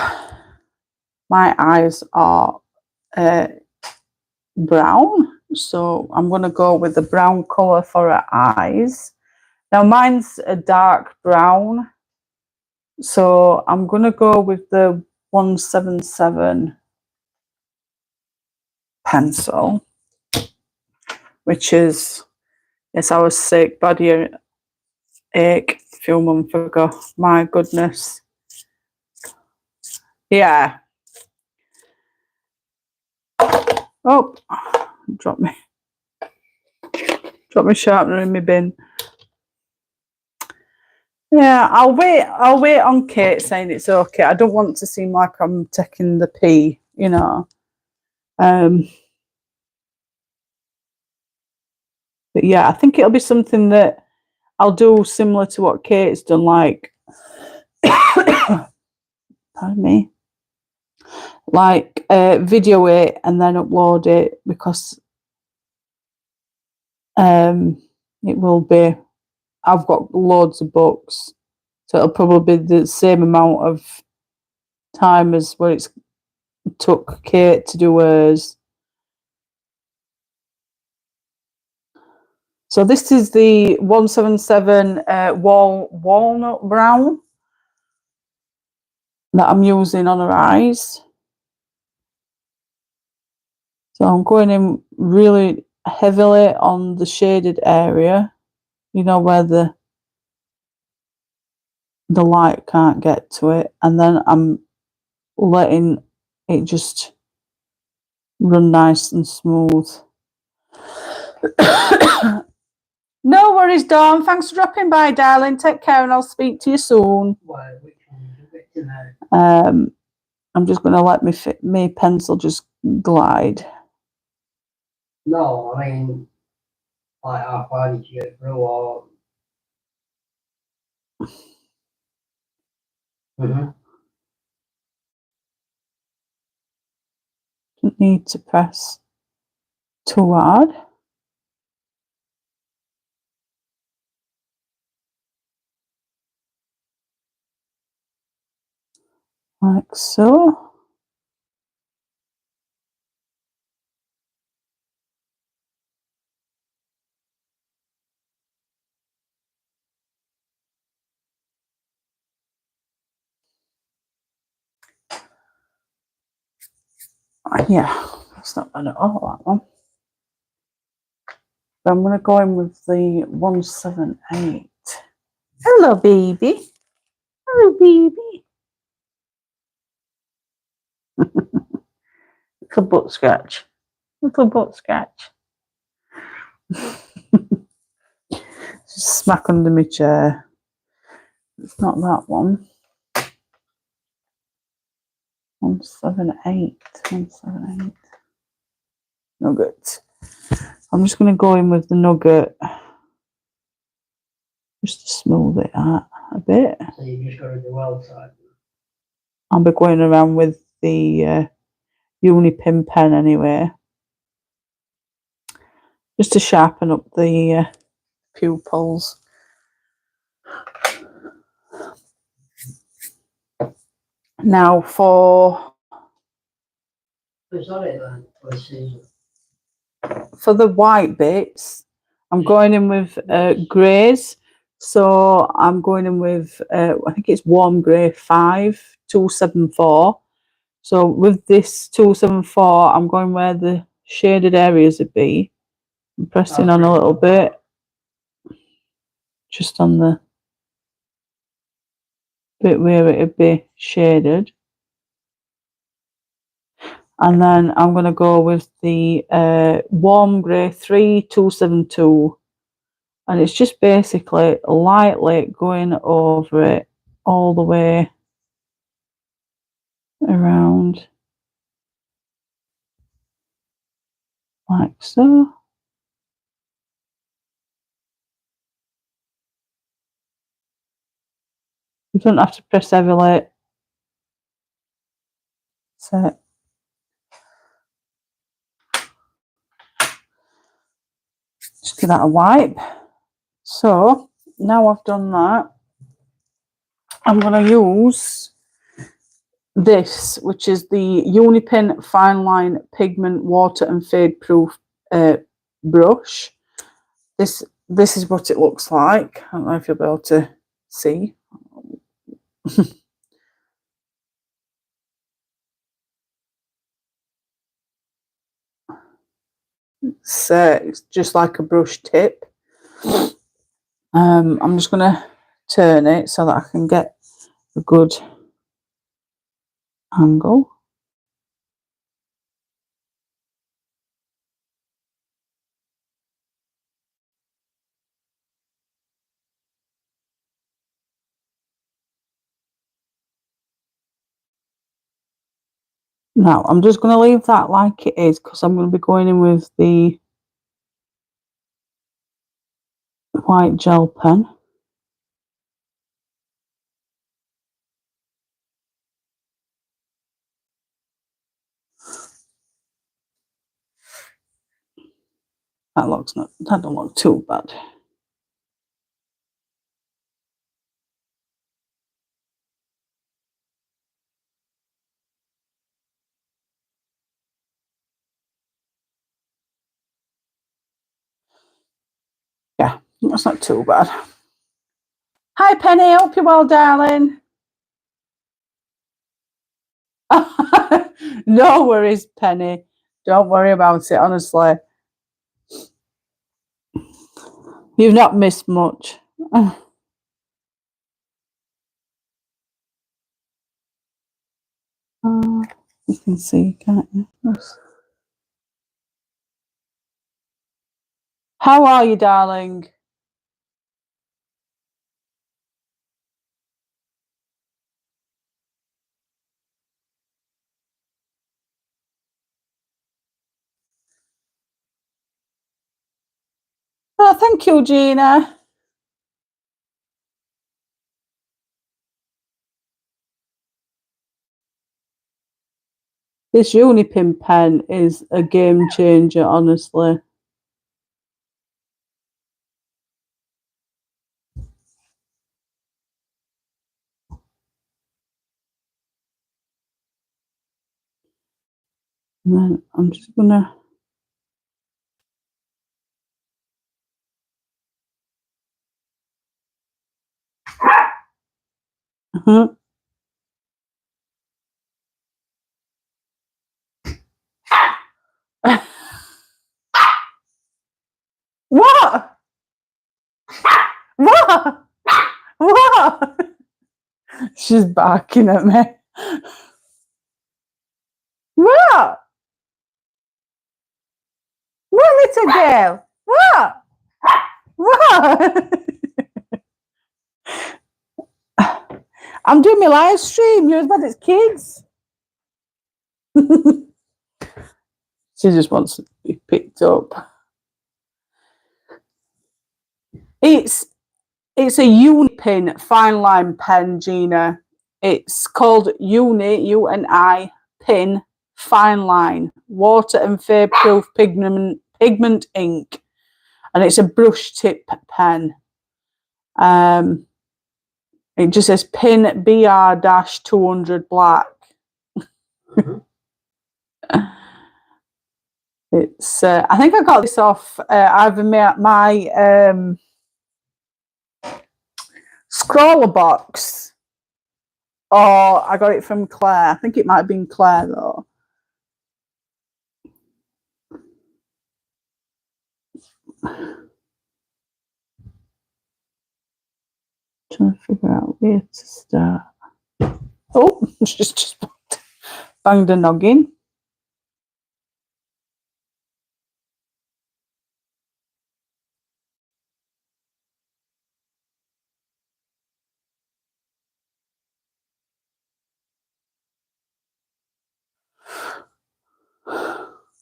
my eyes are brown, so I'm going to go with the brown colour for her eyes. Now mine's a dark brown, so I'm going to go with the 177 pencil, which is, yes, I was sick, body ache a few months ago. My goodness. Yeah. Oh, drop me sharpener in my bin. Yeah, I'll wait on Kate saying it's okay. I don't want to seem like I'm taking the pee, you know. But yeah, I think it'll be something that I'll do similar to what Kate's done, like pardon me. Like video it and then upload it, because it will be, I've got loads of books, so it'll probably be the same amount of time as what it's took Kate to do hers. So this is the 177 walnut brown that I'm using on her eyes. So I'm going in really heavily on the shaded area, you know, where the light can't get to it, and then I'm letting it just run nice and smooth. No worries, Dawn. Thanks for dropping by, darling. Take care, and I'll speak to you soon. Well, which one do you get to know? I'm just going to let me pencil just glide. No, I mean, like how far did you get through, or? Don't need to press too hard. Like so. Yeah, that's not bad at all, that one. So I'm going to go in with the 178. Hello, baby. Hello, baby. Little butt scratch. Little butt scratch. Just smack under my chair. It's not that one. 178. 178. Nugget. I'm just going to go in with the nugget just to smooth it out a bit. So you just got to do outside. I'll be going around with the Unipin pen anyway, just to sharpen up the pupils. Now for the white bits, I'm going in with greys. So I'm going in with, I think it's warm grey 5, 274. So with this 274, I'm going where the shaded areas would be. I'm pressing on a little bit, just on the bit where it would be shaded. And then I'm going to go with the warm grey 3272. And it's just basically lightly going over it all the way around. Like so. You don't have to press heavily. So just give that a wipe. So now I've done that, I'm going to use this, which is the Unipin Fine Line Pigment Water and Fade Proof brush. This is what it looks like. I don't know if you'll be able to see. So it's just like a brush tip. I'm just going to turn it so that I can get a good angle. Now, I'm just going to leave that like it is because I'm going to be going in with the white gel pen. That don't look too bad. Yeah, that's not too bad. Hi, Penny. Hope you're well, darling. No worries, Penny. Don't worry about it, honestly. You've not missed much. You can see, can't you? How are you, darling? Oh, thank you, Gina. This Unipin pen is a game changer, honestly. And then I'm just gonna. What? What? What? She's barking at me. What? What, little girl? What? What? I'm doing my live stream. You're as bad as kids. She just wants to be picked up. It's a Unipin fine line pen, Gina. It's called Uni pin fine line water and fade proof pigment ink, and it's a brush tip pen. It just says pin BR-200 black. It's I think I got this off either my scroller box, or I got it from Claire. I think it might have been Claire though. Trying to figure out where to start. Oh, just banged a noggin.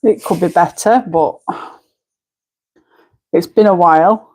It could be better, but it's been a while.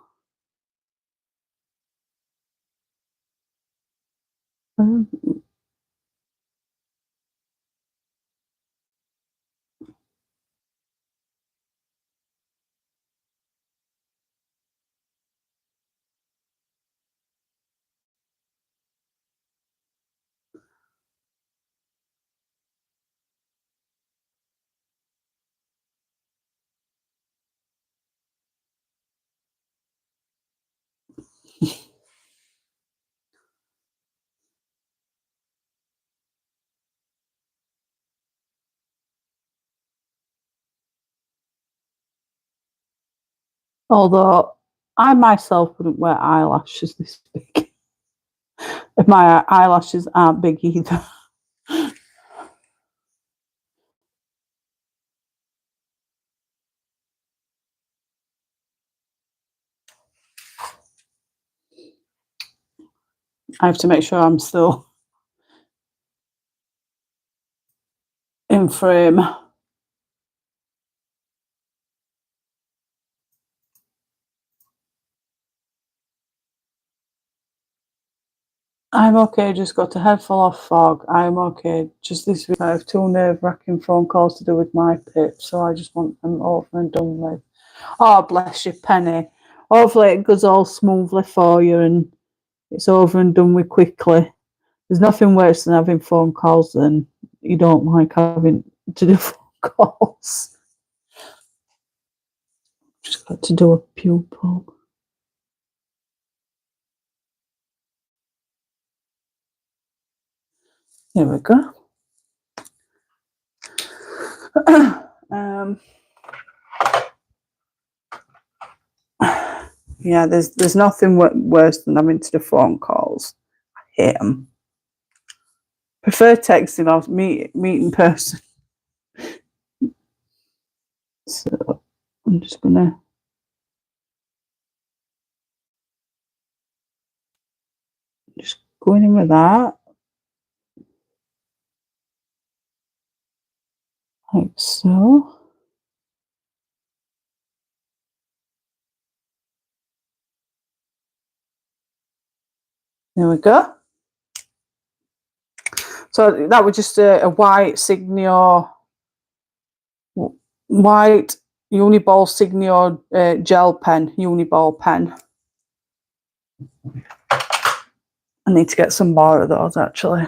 Although I myself wouldn't wear eyelashes this big. My eyelashes aren't big either. I have to make sure I'm still in in frame. I'm okay, just got a head full of fog. I'm okay. Just this week I have 2 nerve-wracking phone calls to do with my PIP, so I just want them over and done with. Oh, bless you, Penny. Hopefully it goes all smoothly for you and it's over and done with quickly. There's nothing worse than having phone calls and you don't like having to do phone calls. Just got to do a pupil. There we go. Yeah, there's nothing worse than having to do phone calls. I hate them. Prefer texting or meet in person. So I'm just gonna go in with that, like so. There we go. So that was just a white Signor, white Uniball Signor gel pen, Uniball pen. I need to get some more of those actually.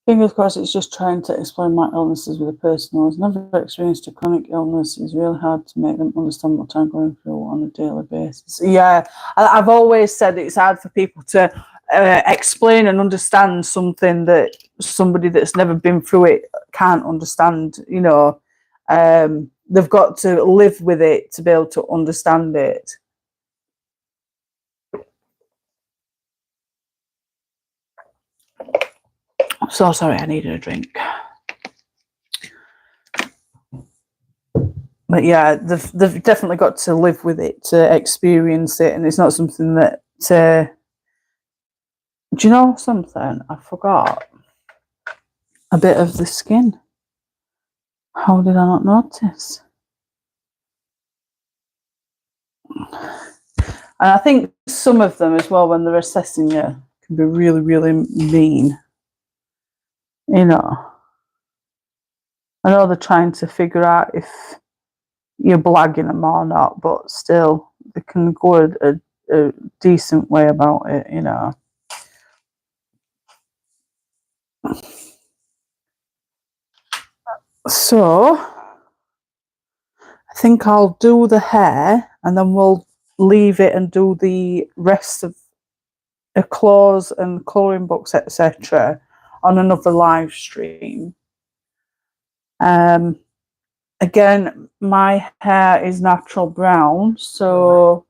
Fingers crossed it's just trying to explain my illnesses with a person who has never experienced a chronic illness. It's really hard to make them understand what I'm going through on a daily basis. Yeah, I've always said it's hard for people to explain and understand something that somebody that's never been through it can't understand, you know. They've got to live with it to be able to understand it. I'm so sorry, I needed a drink. But yeah, they've definitely got to live with it to experience it, and it's not something that. Do you know something? I forgot a bit of the skin. How did I not notice? And I think some of them as well, when they're assessing you, can be really, really mean. You know, I know they're trying to figure out if you're blagging them or not, but still, they can go a decent way about it, you know. So, I think I'll do the hair and then we'll leave it and do the rest of the clothes and colouring books, etc., on another live stream. Again, my hair is natural brown, so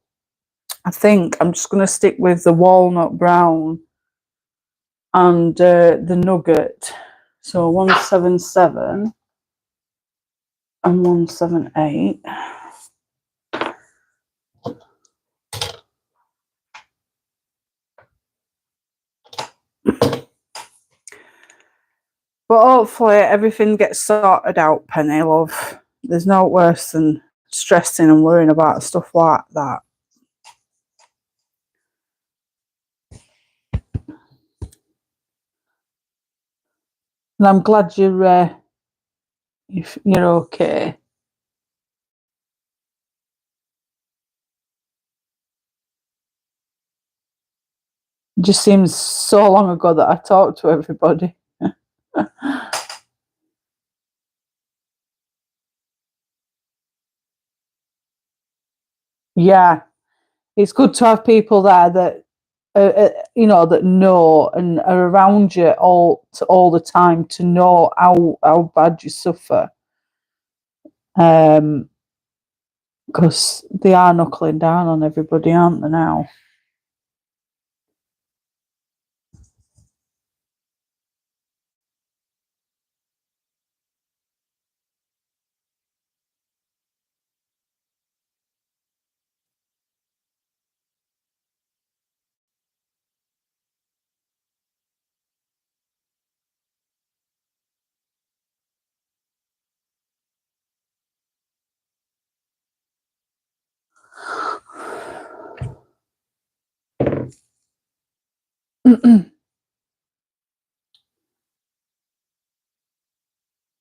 I think I'm just going to stick with the walnut brown and the nugget. So 177 and 178. But hopefully everything gets sorted out, Penny, love. There's no worse than stressing and worrying about stuff like that. And I'm glad you're okay. It just seems so long ago that I talked to everybody. Yeah, it's good to have people there that that know and are around you all the time to know how bad you suffer. Because they are knuckling down on everybody, aren't they now?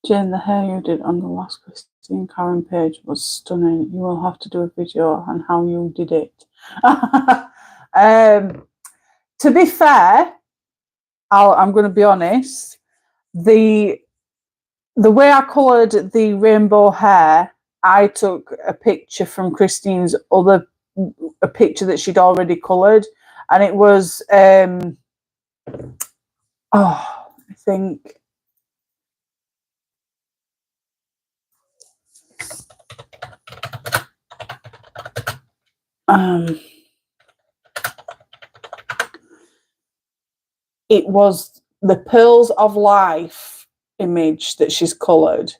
Jane, the hair you did on the last Christine Karen page was stunning. You will have to do a video on how you did it. To be fair, I'm going to be honest. The way I coloured the rainbow hair, I took a picture from Christine's a picture that she'd already coloured, and it was I think it was the Pearls of Life image that she's coloured.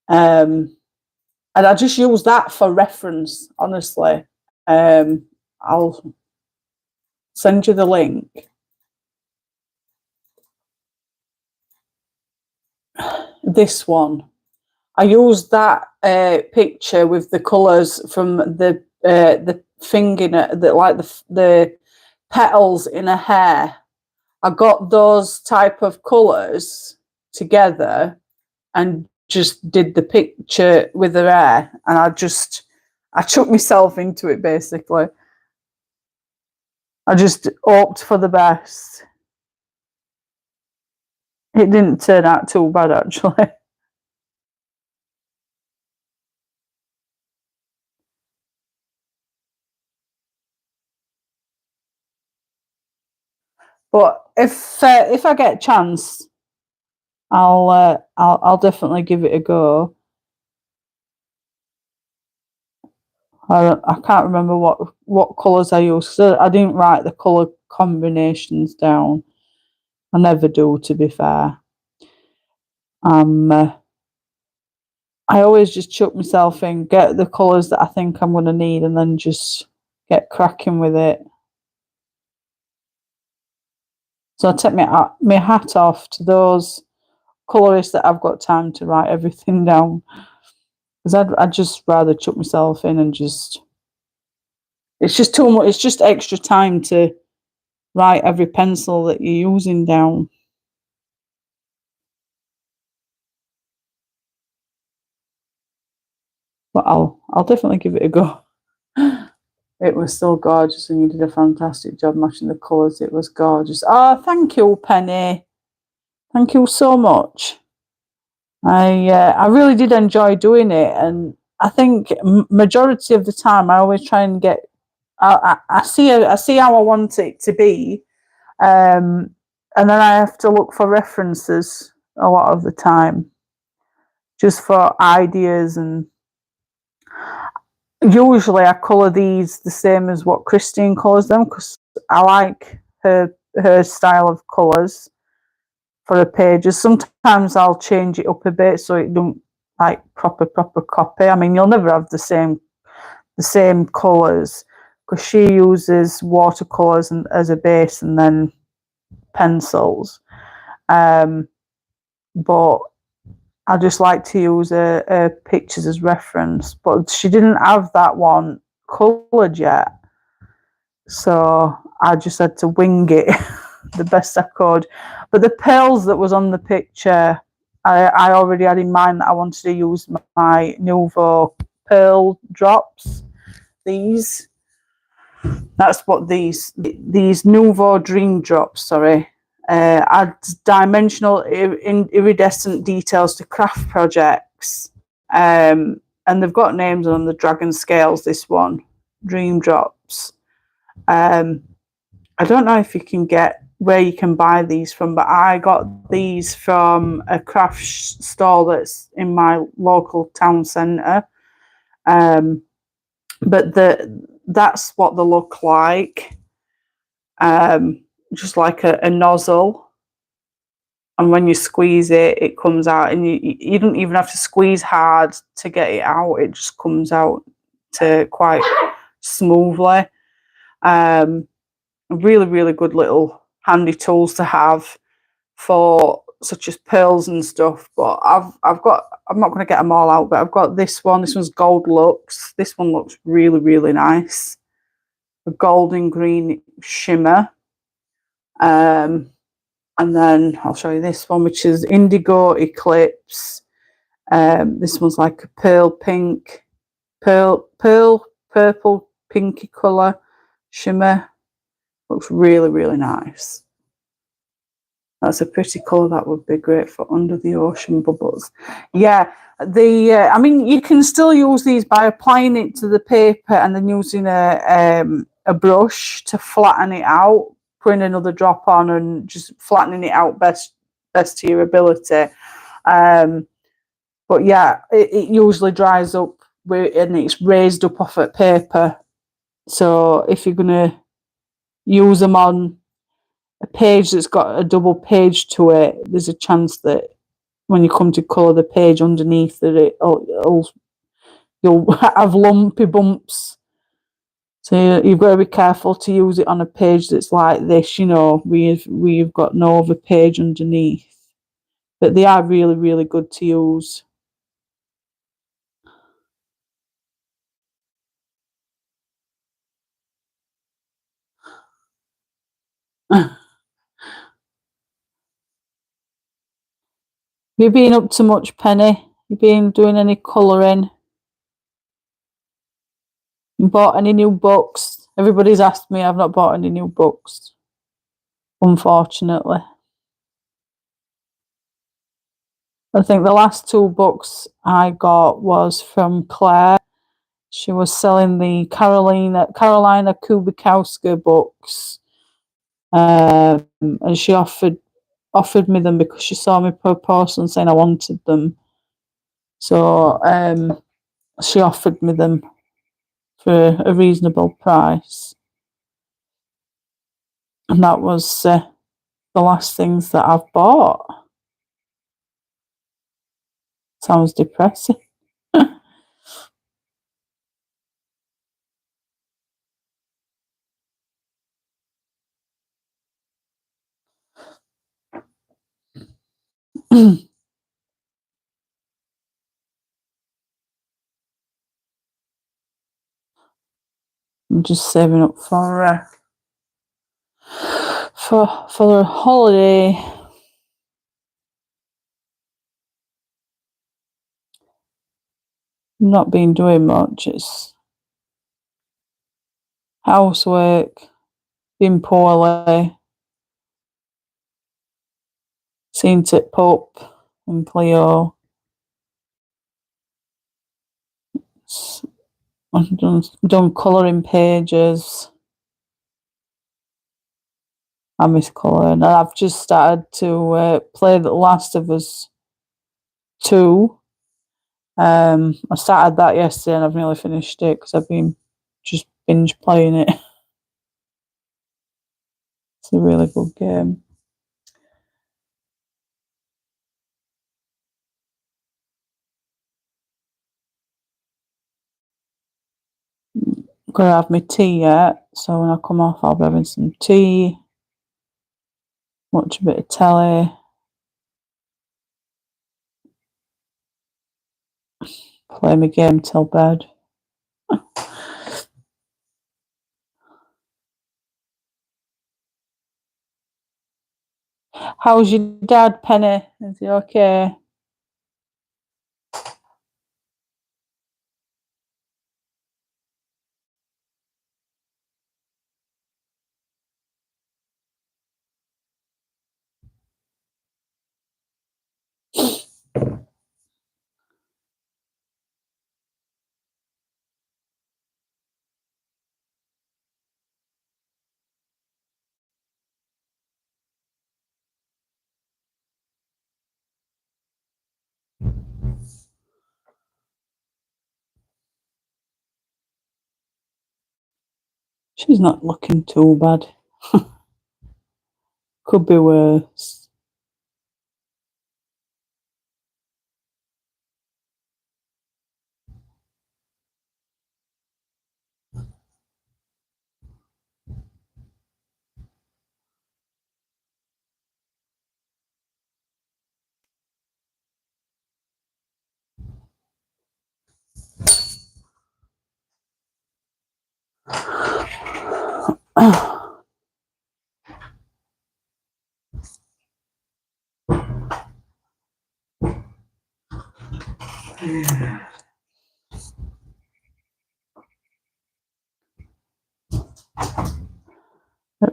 And I just use that for reference, honestly. I'll send you the link. This one. I used that picture with the colours from the thing in it, the petals in her hair. I got those type of colours together and just did the picture with her hair, and I chucked myself into it, basically. I just hoped for the best. It didn't turn out too bad, actually. But if I get a chance, I'll definitely give it a go. I can't remember what colours I used, so I didn't write the colour combinations down. I never do, to be fair. I always just chuck myself in, get the colours that I think I'm going to need, and then just get cracking with it. So I take my hat off to those colourists that I've got time to write everything down. Because I'd just rather chuck myself in and just... It's just too much. It's just extra time to write every pencil that you're using down. But I'll definitely give it a go. It was so gorgeous, and you did a fantastic job matching the colours. It was gorgeous. Oh, thank you, Penny. Thank you so much. I really did enjoy doing it, and I think majority of the time I always try and get... I see how I want it to be, and then I have to look for references a lot of the time, just for ideas. And usually I colour these the same as what Christine colours them, because I like her style of colours for her pages. Sometimes I'll change it up a bit so it don't like proper copy. I mean, you'll never have the same colours, because she uses watercolours as a base and then pencils. But I just like to use her pictures as reference. But she didn't have that one coloured yet, so I just had to wing it the best I could. But the pearls that was on the picture, I already had in mind that I wanted to use my Nouveau pearl drops. That's what these Nouveau Dream Drops, sorry, add dimensional iridescent details to craft projects. And they've got names on the dragon scales, this one, Dream Drops. I don't know if you can get where you can buy these from, but I got these from a craft store that's in my local town centre. But that's what they look like. Just like a nozzle, and when you squeeze it, it comes out, and you don't even have to squeeze hard to get it out. It just comes out to quite smoothly. Really good little handy tools to have for such as pearls and stuff. But I'm not going to get them all out, but I've got this one. This one's Gold Lux. This one looks really nice. A golden green shimmer. And then I'll show you this one, which is Indigo Eclipse. This one's like a pearl pink, purple, pinky colour shimmer. Looks really, really nice. That's a pretty colour. That would be great for under the ocean bubbles. Yeah, I mean, you can still use these by applying it to the paper and then using a brush to flatten it out, putting another drop on and just flattening it out best to your ability. But yeah, it usually dries up and it's raised up off at paper. So if you're gonna use them on a page that's got a double page to it, there's a chance that when you come to colour the page underneath that you'll have lumpy bumps. So you've got to be careful to use it on a page that's like this, you know, we've got no other page underneath. But they are really, really good to use. You been up to much, Penny? You been doing any colouring? You bought any new books? Everybody's asked me. I've not bought any new books, unfortunately. I think the last two books I got was from Claire. She was selling the Carolina Kubikowska books, and she offered me them because she saw me post and saying I wanted them. So she offered me them for a reasonable price, and that was the last things that I've bought. Sounds depressing. I'm just saving up for a holiday. Not been doing much. It's housework, been poorly, seen to Pup and Cleo. I've done colouring pages. I miss colouring. And I've just started to play The Last of Us 2. I started that yesterday and I've nearly finished it because I've been just binge playing it. It's a really good game. I'm gonna have my tea yet, so when I come off I'll be having some tea, watch a bit of telly, play my game till bed. How's your dad, Penny? Is he okay? She's not looking too bad. Could be worse.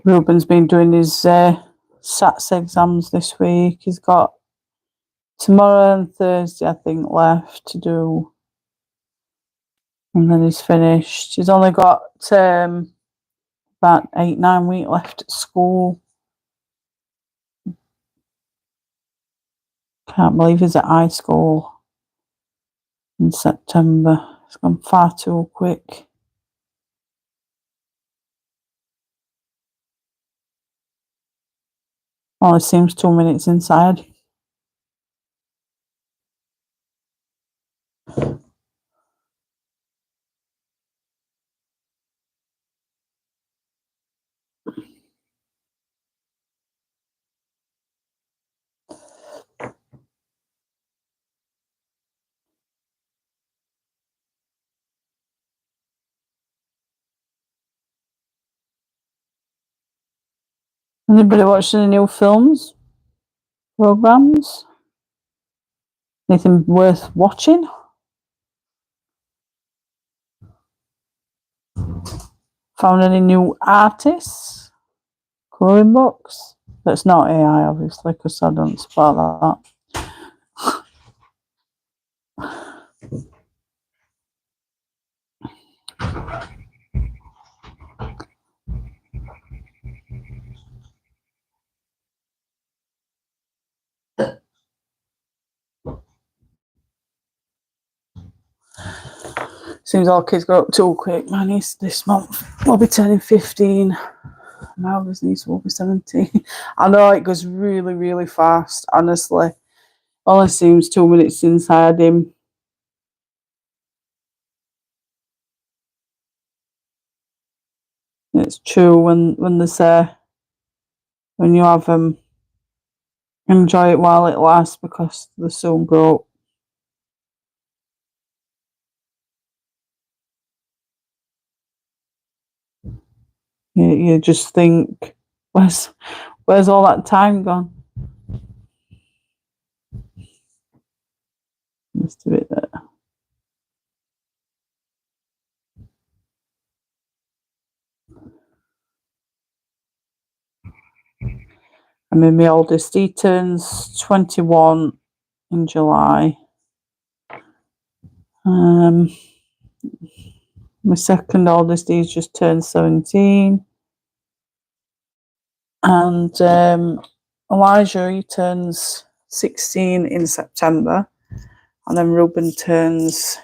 Ruben's been doing his SATs exams this week. He's got tomorrow and Thursday, I think, left to do. And then he's finished. He's only got about 8-9 weeks left at school. Can't believe he's at high school in September. It's gone far too quick. Only seems 2 minutes inside. Anybody watching any new films? Programs? Anything worth watching? Found any new artists? Colouring books? That's not AI, obviously, because I don't support that. Seems all kids grow up too quick. My niece this month will be turning 15. My eldest niece will be 17. I know it goes really, really fast, honestly. Only seems 2 minutes inside him. It's true when they say when you have enjoy it while it lasts because they soon grow up. You just think, where's all that time gone? Must have it there. I mean, my oldest, he turns 21 in July. My second oldest, he's just turned 17. And Elijah, he turns 16 in September. And then Ruben turns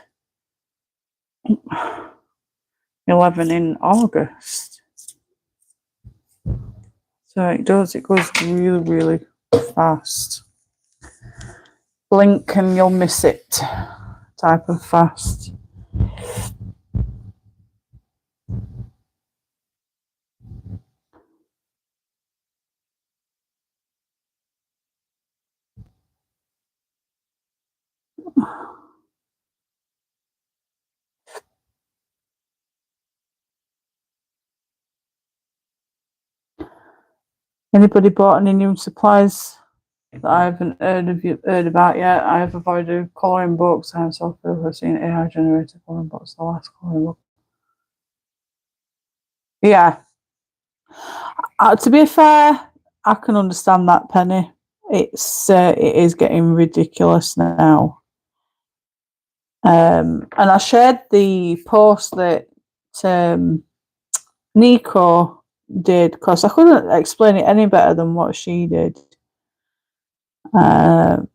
11 in August. So it goes really, really fast. Blink and you'll miss it type of fast. Anybody bought any new supplies that I haven't heard about yet? I have avoided colouring books. I'm so fearful of seeing AI generated colouring books. The last colouring book. Yeah. To be fair, I can understand that, Penny. It is getting ridiculous now. And I shared the post that Nico did because I couldn't explain it any better than what she did. And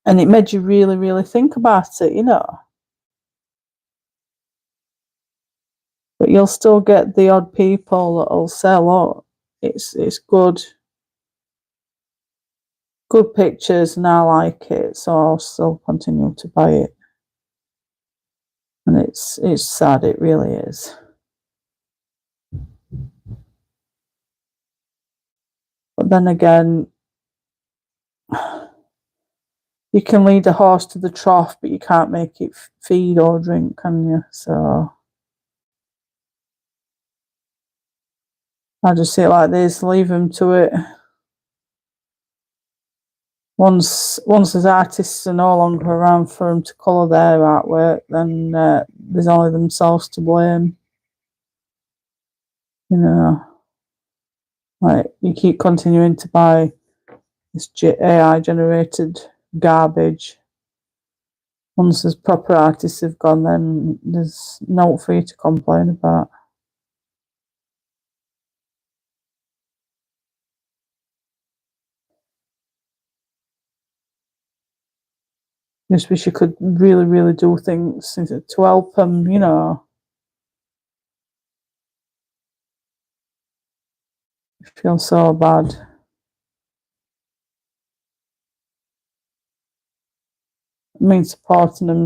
it made you really, really think about it, you know. But you'll still get the odd people that'll say, "Look, it's good pictures, and I like it, so I'll still continue to buy it." And it's sad, it really is. But then again, you can lead a horse to the trough, but you can't make it feed or drink, can you? So I just see it like this: leave them to it. once as artists are no longer around for them to colour their artwork, then there's only themselves to blame. You know, like you keep continuing to buy this AI generated garbage. Once as proper artists have gone, then there's no for you to complain about. Just wish you could really, really do things to help them, you know. I feel so bad. I mean, supporting them,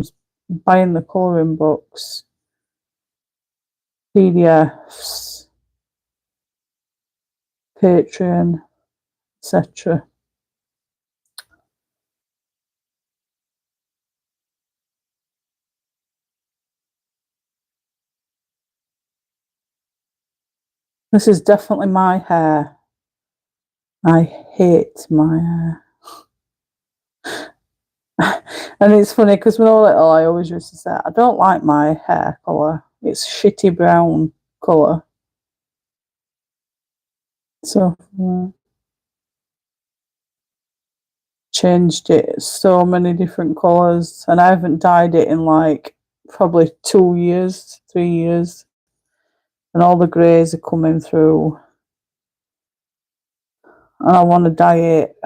buying the colouring books, PDFs, Patreon, etc. This is definitely my hair. I hate my hair. And it's funny because when I was little, I always used to say, I don't like my hair colour. It's shitty brown colour. So, changed it so many different colours, and I haven't dyed it in like probably 2 years, 3 years. And all the greys are coming through. And I want to dye it.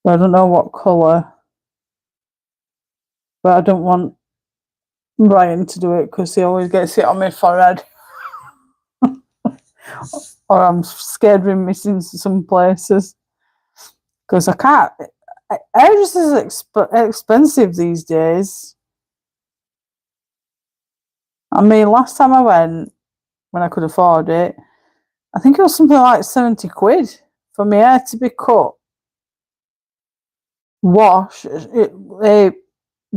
But I don't know what colour. But I don't want Brian to do it because he always gets it on my forehead. Or I'm scared of him missing some places. Because I can't. Hairdressers are expensive these days. I mean, last time I went, when I could afford it, I think it was something like 70 quid for my hair to be cut, washed,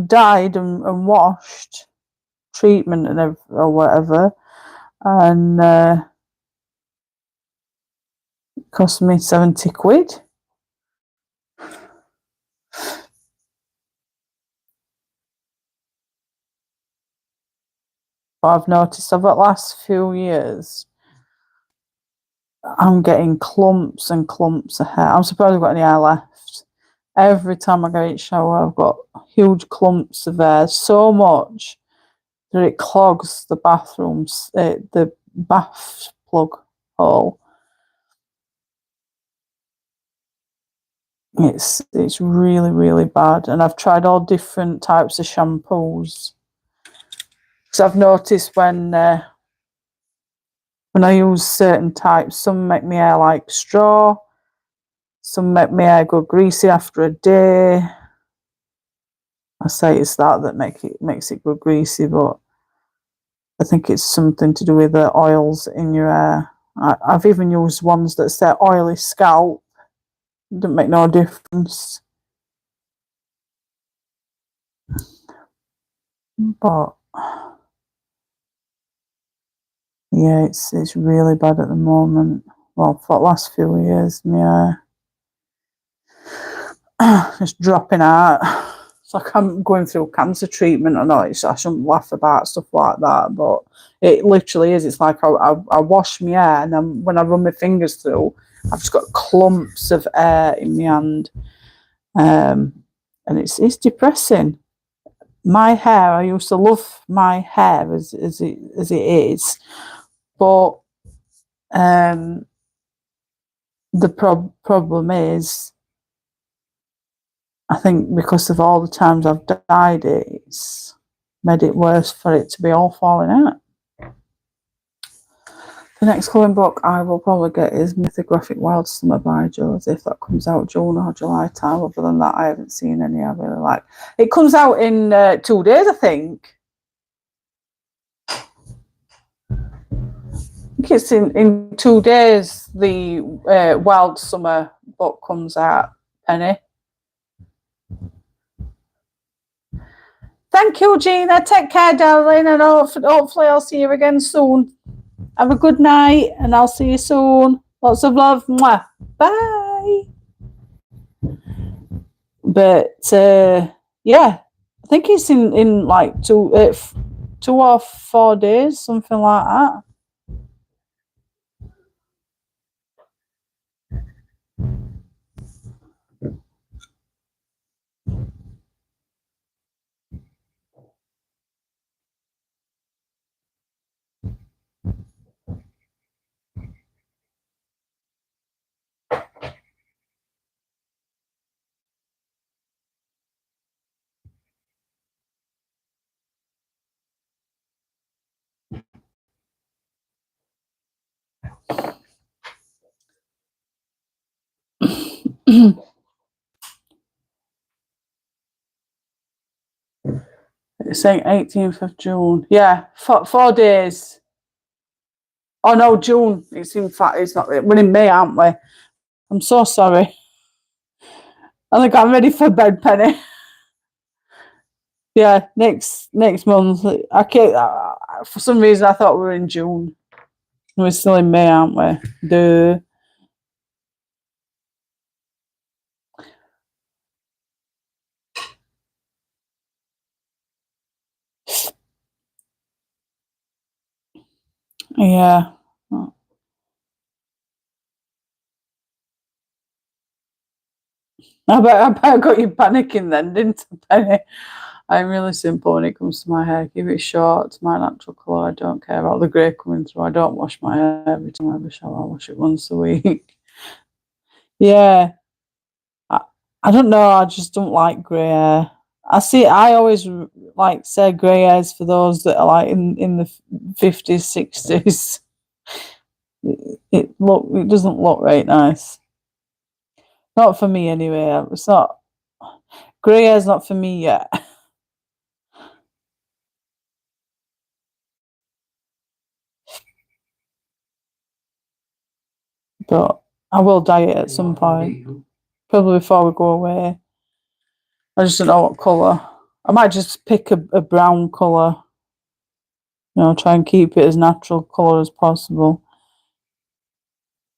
dyed and washed, treatment and or whatever, and it cost me 70 quid. But I've noticed over the last few years, I'm getting clumps and clumps of hair. I'm surprised I've got any hair left. Every time I go in the shower, I've got huge clumps of hair, so much that it clogs the bathrooms, the bath plug hole. It's really, really bad. And I've tried all different types of shampoos. Because I've noticed when I use certain types, some make my hair like straw, some make my hair go greasy after a day. I say it's that makes it go greasy, but I think it's something to do with the oils in your hair. I've even used ones that say oily scalp. It doesn't make no difference. But yeah, it's really bad at the moment. Well, for the last few years, my hair just dropping out. It's like I'm going through cancer treatment. I know I shouldn't laugh about stuff like that, but it literally is. It's like I wash my hair, and then when I run my fingers through, I've just got clumps of hair in my hand, and it's depressing. My hair, I used to love my hair as it is, but the problem is, I think because of all the times I've dyed it, it's made it worse for it to be all falling out. The next colouring book I will probably get is Mythographic Wild Summer by Josie, if that comes out June or July time. Other than that, I haven't seen any I really like. It comes out in 2 days, I think. I think it's in 2 days the Wild Summer book comes out, Penny. Thank you, Gina. Take care, darling, and hopefully I'll see you again soon. Have a good night, and I'll see you soon. Lots of love. Mwah. Bye. But yeah, I think it's in like 2 or 4 days, something like that. It's saying 18th of June. Yeah, 4 days. Oh no, June. It's in fact, it's not. We're in May, aren't we? I'm so sorry. I think I'm ready for bed, Penny. Yeah, next month. I can't. For some reason, I thought we were in June. We're still in May, aren't we? Duh. Yeah. I bet I got you panicking then, didn't I, Penny? I'm really simple when it comes to my hair. Keep it short. It's my natural colour. I don't care about the grey coming through. I don't wash my hair every time I have a shower. I wash it once a week. Yeah. I don't know. I just don't like grey hair. I always like say grey hairs for those that are like in the 50s, 60s. It doesn't look right nice. Not for me anyway. It's not grey hair's not for me yet. But I will dye it at some point. Probably before we go away. I just don't know what colour. I might just pick a brown colour. Try and keep it as natural colour as possible.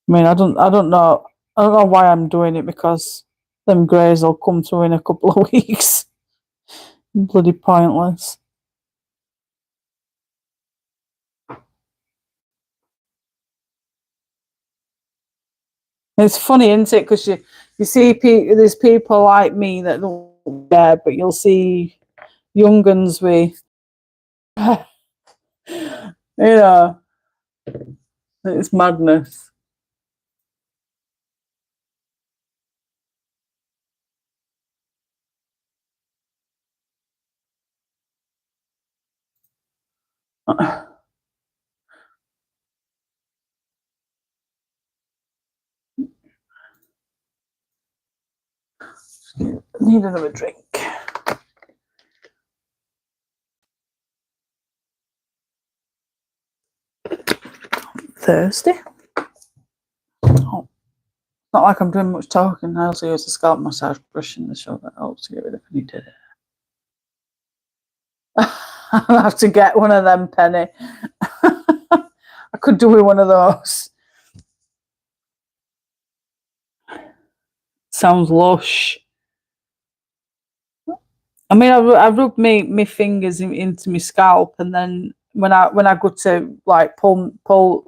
I mean, I don't know. I don't know why I'm doing it because them greys will come through in a couple of weeks. Bloody pointless. It's funny, isn't it? Because you see there's people like me that don't care, but you'll see young uns with, it's madness. Need another drink. Thirsty. Oh, not like I'm doing much talking. I also use a scalp massage brush in the show that helps to get rid of any dead hair. I'll have to get one of them, Penny. I could do with one of those. Sounds lush. I mean, I rub my fingers into my scalp, and then when I go to like pull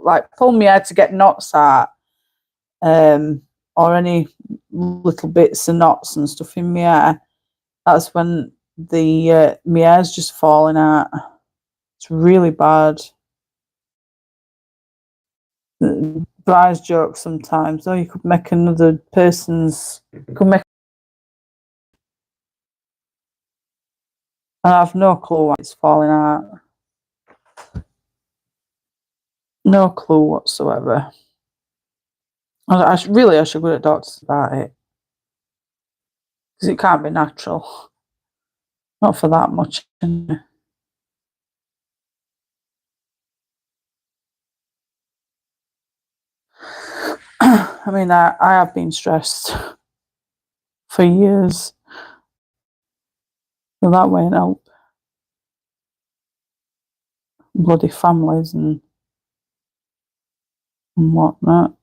my hair to get knots out, or any little bits of knots and stuff in my hair, that's when the my hair's just falling out. It's really bad. Bride's joke sometimes. Oh, you could make another person's. You could make. I have no clue why it's falling out. No clue whatsoever. I should go to doctors about it because it can't be natural. Not for that much. I mean, I have been stressed for years. So that won't help. Bloody families and whatnot.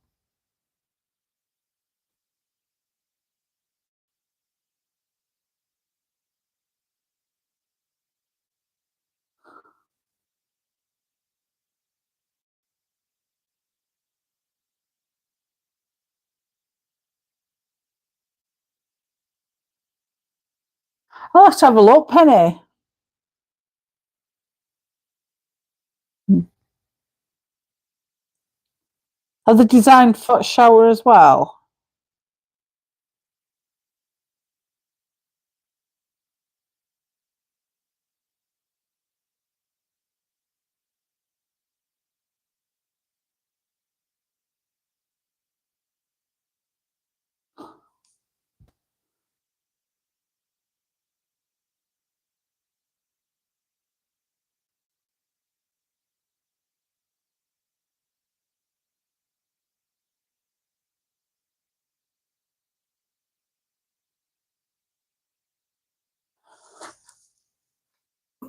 I'll have to have a look, Penny. Have they designed foot shower as well?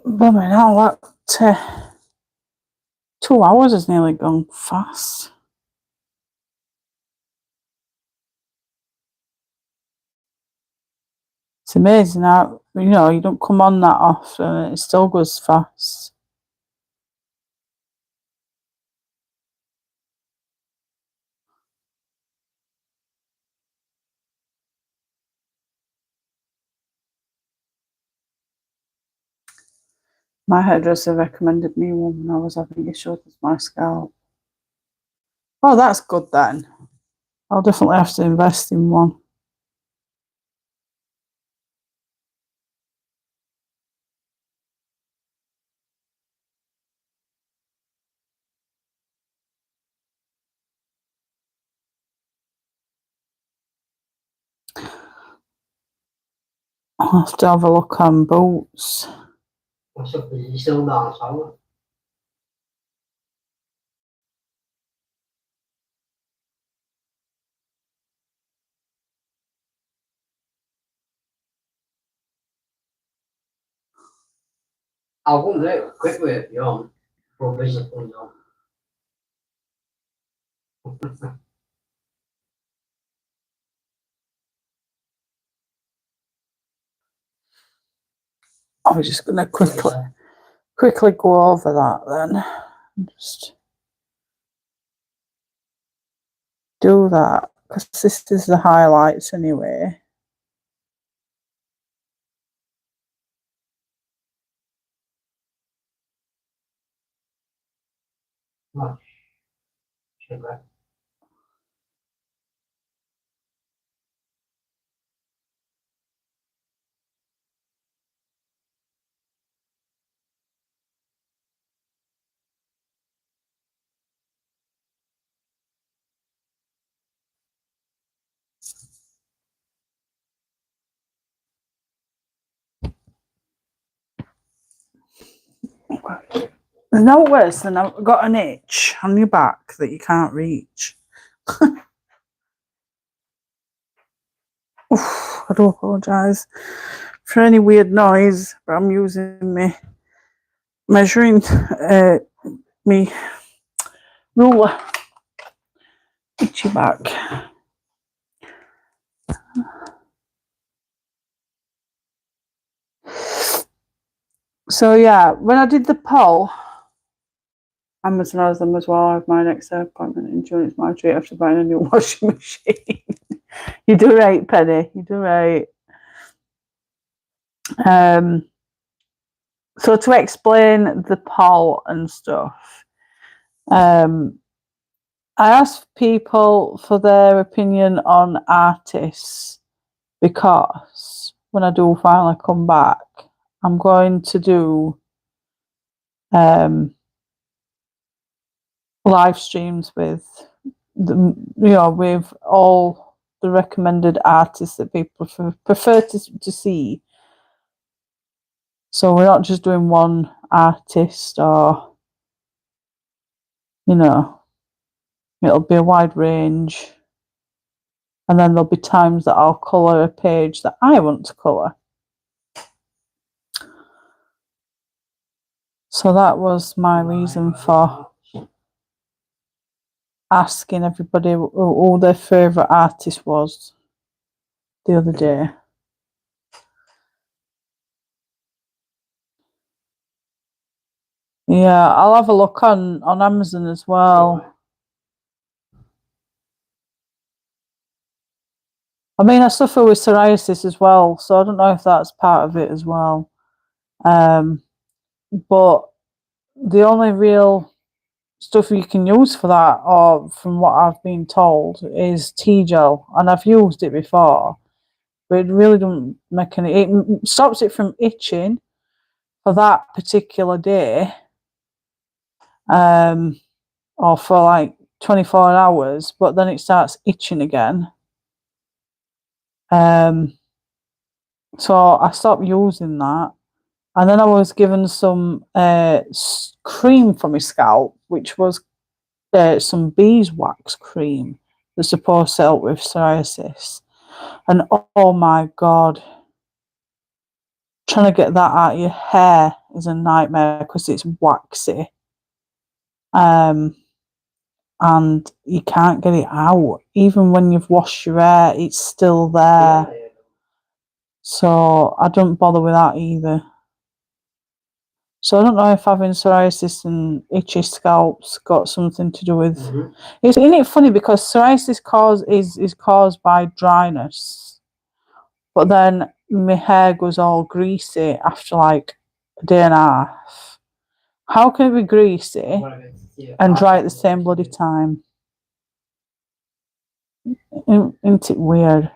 Blimey, now that 2 hours has nearly gone fast. It's amazing how, you don't come on that often and it still goes fast. My hairdresser recommended me one when I was having issues with my scalp. Oh, that's good then. I'll definitely have to invest in one. I'll have to have a look on boots. Sắp bị sương đòn xấu. Algum day, quick with you for business on you. I was just going to quickly go over that then. Just do that because this is the highlights anyway. Much sugar. There's no worse than I've got an itch on your back that you can't reach. Oof, I do apologise for any weird noise, but I'm using my measuring me ruler. Itchy back. So yeah, when I did the poll, Amazon has them as well. I have my next appointment in June. It's my treat after buying a new washing machine. You do right, Penny. You do right. So to explain the poll and stuff, I asked people for their opinion on artists because when I do finally come back, I'm going to do live streams with with all the recommended artists that people prefer to see. So we're not just doing one artist, or it'll be a wide range, and then there'll be times that I'll colour a page that I want to colour. So that was my reason for asking everybody who their favourite artist was the other day. Yeah, I'll have a look on Amazon as well. I mean, I suffer with psoriasis as well, so I don't know if that's part of it as well. But the only real stuff you can use for that, or from what I've been told, is tea gel, and I've used it before, but it really doesn't make any. It stops it from itching for that particular day, or for like 24 hours, but then it starts itching again. So I stopped using that. And then I was given some cream for my scalp, which was some beeswax cream that's supposed to help with psoriasis. And oh my God, trying to get that out of your hair is a nightmare because it's waxy. And you can't get it out. Even when you've washed your hair, it's still there. So I don't bother with that either. So I don't know if having psoriasis and itchy scalps got something to do with. Isn't it funny because psoriasis is caused by dryness, but then my hair goes all greasy after like a day and a half. How can it be greasy and dry at the same bloody time? Isn't it weird?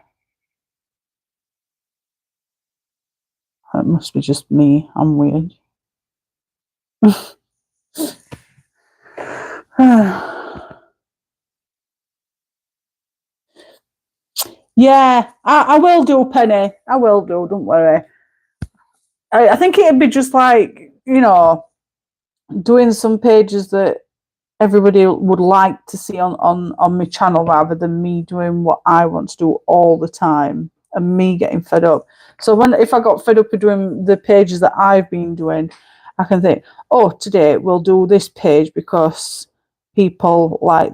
It must be just me. I'm weird. Yeah, I will do, Penny. I will do. Don't worry. I think it'd be just like, doing some pages that everybody would like to see on my channel rather than me doing what I want to do all the time and me getting fed up. So if I got fed up with doing the pages that I've been doing, I can think, oh, today we'll do this page because people like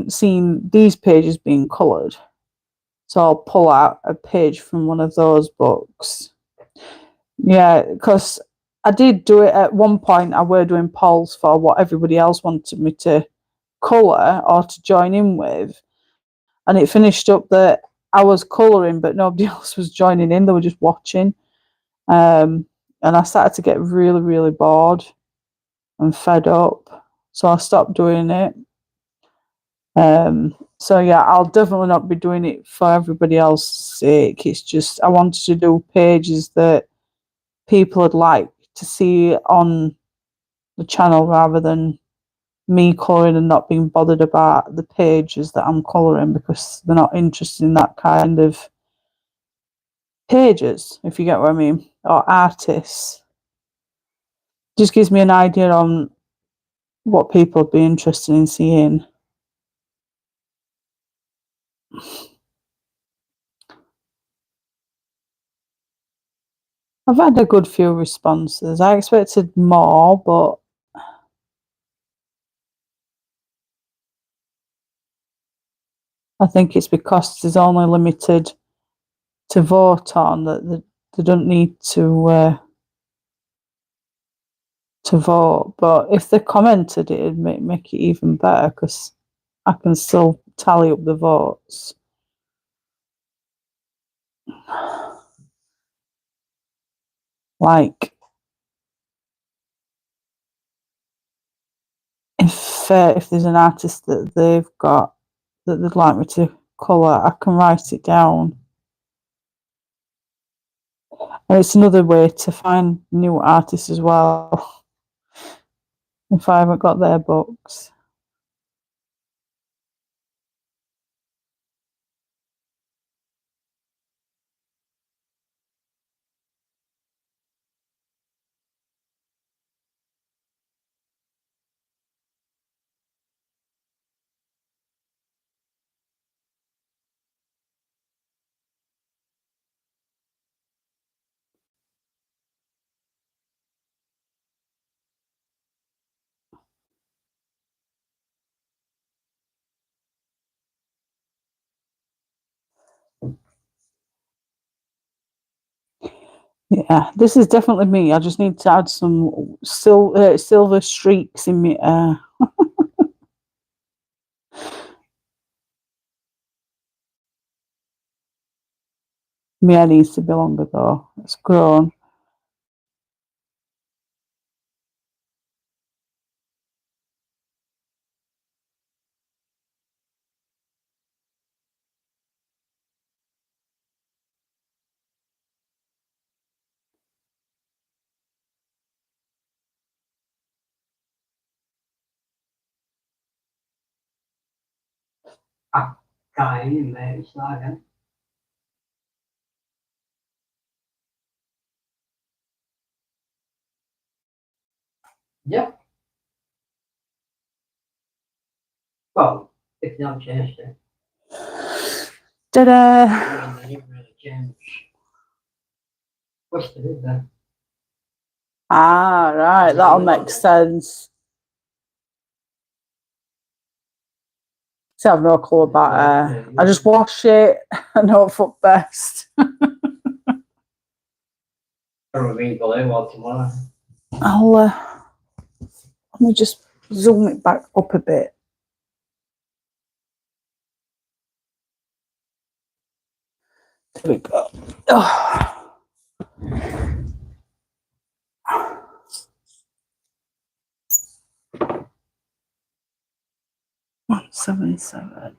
seeing these pages being coloured. So I'll pull out a page from one of those books. Yeah, because I did do it at one point. I were doing polls for what everybody else wanted me to colour or to join in with. And it finished up that I was colouring, but nobody else was joining in. They were just watching. And I started to get really, really bored and fed up. So I stopped doing it. So yeah, I'll definitely not be doing it for everybody else's sake. It's just I wanted to do pages that people would like to see on the channel rather than me colouring and not being bothered about the pages that I'm colouring because they're not interested in that kind of pages, if you get what I mean, or artists. Just gives me an idea on what people would be interested in seeing. I've had a good few responses. I expected more, but I think it's because there's only limited to vote on that they don't need to vote. But if they commented, it'd make it even better because I can still tally up the votes. Like, if there's an artist that they've got that they'd like me to colour, I can write it down. And it's another way to find new artists as well, if I haven't got their books. Yeah, this is definitely me. I just need to add some silver streaks in my hair. My hair needs to be longer though. It's grown. Cài in mẹ it's not him. Yep. Well, if you don't change it. Ta-da! I mean, they didn't really change. What's the do then? Ah, right. That'll make sense. See, I've no clue about hair. I just wash it and hope for best. Probably go in well tomorrow. I'll let me just zoom it back up a bit. There we go. Oh. 177.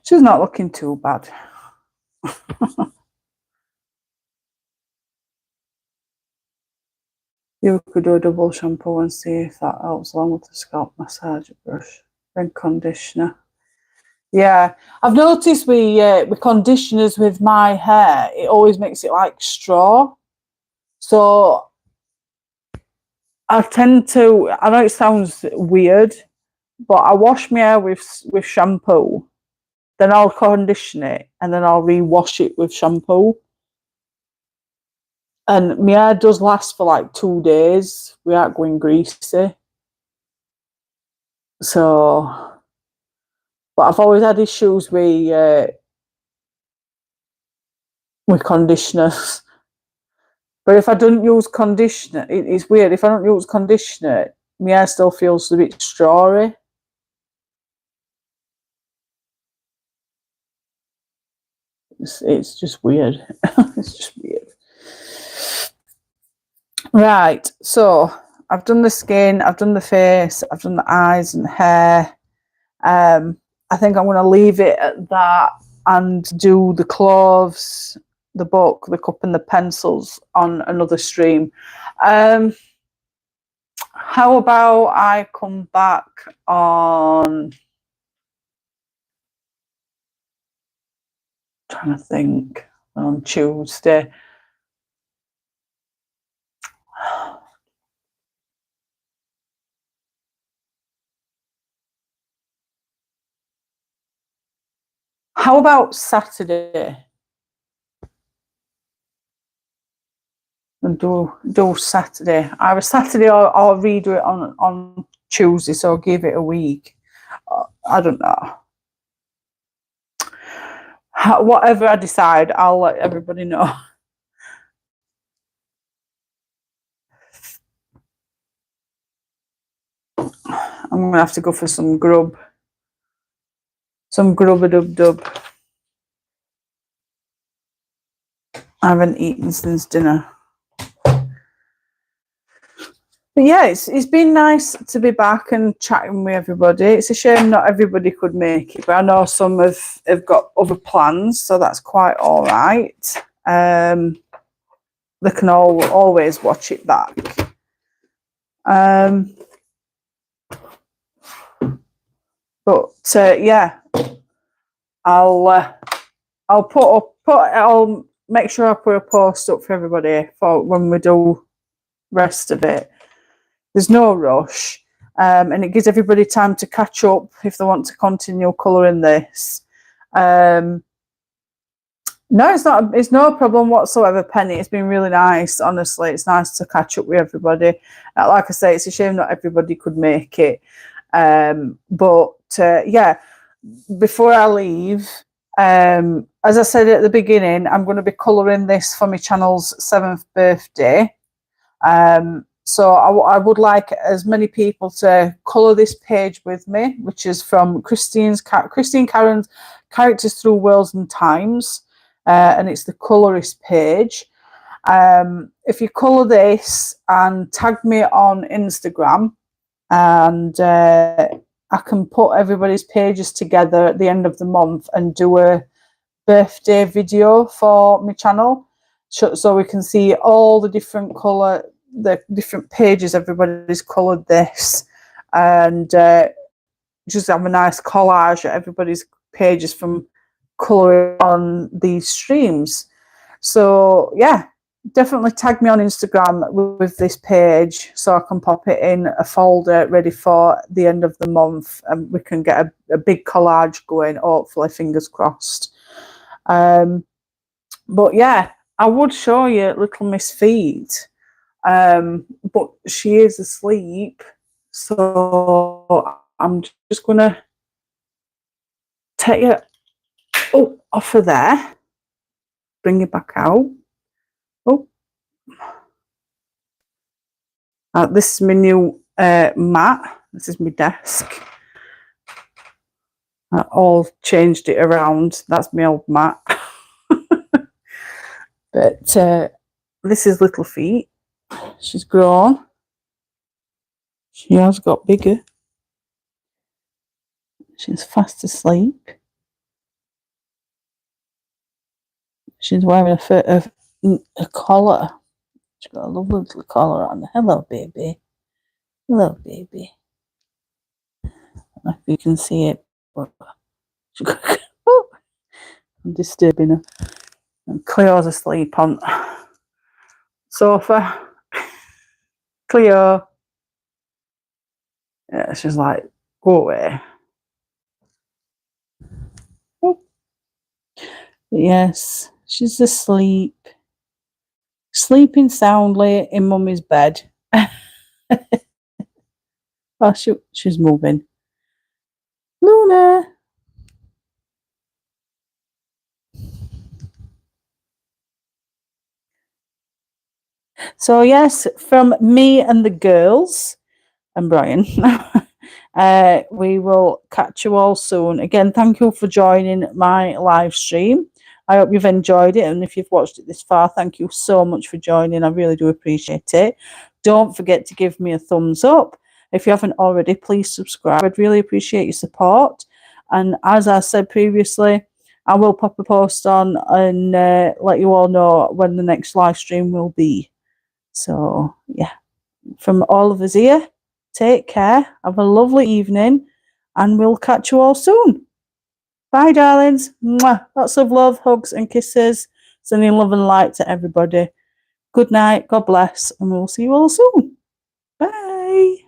She's not looking too bad. You could do a double shampoo and see if that helps, along with the scalp massage brush and conditioner. Yeah, I've noticed with conditioners with my hair, it always makes it like straw. So I tend to, I know it sounds weird, but I wash my hair with shampoo, then I'll condition it, and then I'll re-wash it with shampoo. And my hair does last for like 2 days without going greasy. So, but I've always had issues with conditioners. But if I don't use conditioner, it's weird. If I don't use conditioner, my hair still feels a bit strawy. It's just weird. It's just weird. Right, so I've done the skin, I've done the face, I've done the eyes and the hair. I think I'm going to leave it at that and do the clothes, the book, the cup and the pencils on another stream. How about I come back on... trying to think, on Tuesday. How about Saturday? And do Saturday. Either Saturday or redo it on Tuesday, so give it a week. I don't know. Whatever I decide, I'll let everybody know. I'm going to have to go for some grub. Some grub-a-dub-dub. I haven't eaten since dinner. But yeah, it's been nice to be back and chatting with everybody. It's a shame not everybody could make it, but I know some have got other plans, so that's quite all right. They can always watch it back. But yeah, I'll make sure I put a post up for everybody for when we do rest of it. There's no rush, and it gives everybody time to catch up if they want to continue colouring this. No, it's not. It's no problem whatsoever, Penny. It's been really nice. Honestly, it's nice to catch up with everybody. Like I say, it's a shame not everybody could make it. But yeah, before I leave, As I said at the beginning, I'm going to be colouring this for my channel's 7th birthday. So I would like as many people to colour this page with me, which is from Christine Karrons, Characters Through Worlds and Times, and it's the colorist page. If you colour this and tag me on Instagram, and I can put everybody's pages together at the end of the month and do a birthday video for my channel, so we can see all the different pages everybody's coloured this, and just have a nice collage of everybody's pages from colouring on these streams. So yeah, definitely tag me on Instagram with this page so I can pop it in a folder ready for the end of the month, and we can get a big collage going, hopefully, fingers crossed. But yeah, I would show you Little Miss Feet, but she is asleep, so I'm just gonna take you off of there, bring you back out. This is my new mat. This is my desk. I all changed it around. That's my old mat. But this is Little Feet. She's grown. She has got bigger. She's fast asleep. She's wearing a collar. She's got a lovely little collar on. Hello, baby. Hello, baby. I don't know if you can see it, but I'm disturbing her. And Cleo's asleep on sofa. Cleo. Yeah, she's like, go away. Oh. Yes, she's asleep. Sleeping soundly in Mummy's bed. Oh, she's moving. Luna. So yes, from me and the girls and Brian, we will catch you all soon. Again, thank you for joining my live stream. I hope you've enjoyed it, and if you've watched it this far, thank you so much for joining. I really do appreciate it. Don't forget to give me a thumbs up. If you haven't already, please subscribe. I'd really appreciate your support. And as I said previously, I will pop a post on and let you all know when the next live stream will be. So yeah, from all of us here, take care, have a lovely evening, and we'll catch you all soon. Bye, darlings. Mwah. Lots of love, hugs, and kisses. Sending love and light to everybody. Good night, God bless, and we'll see you all soon. Bye.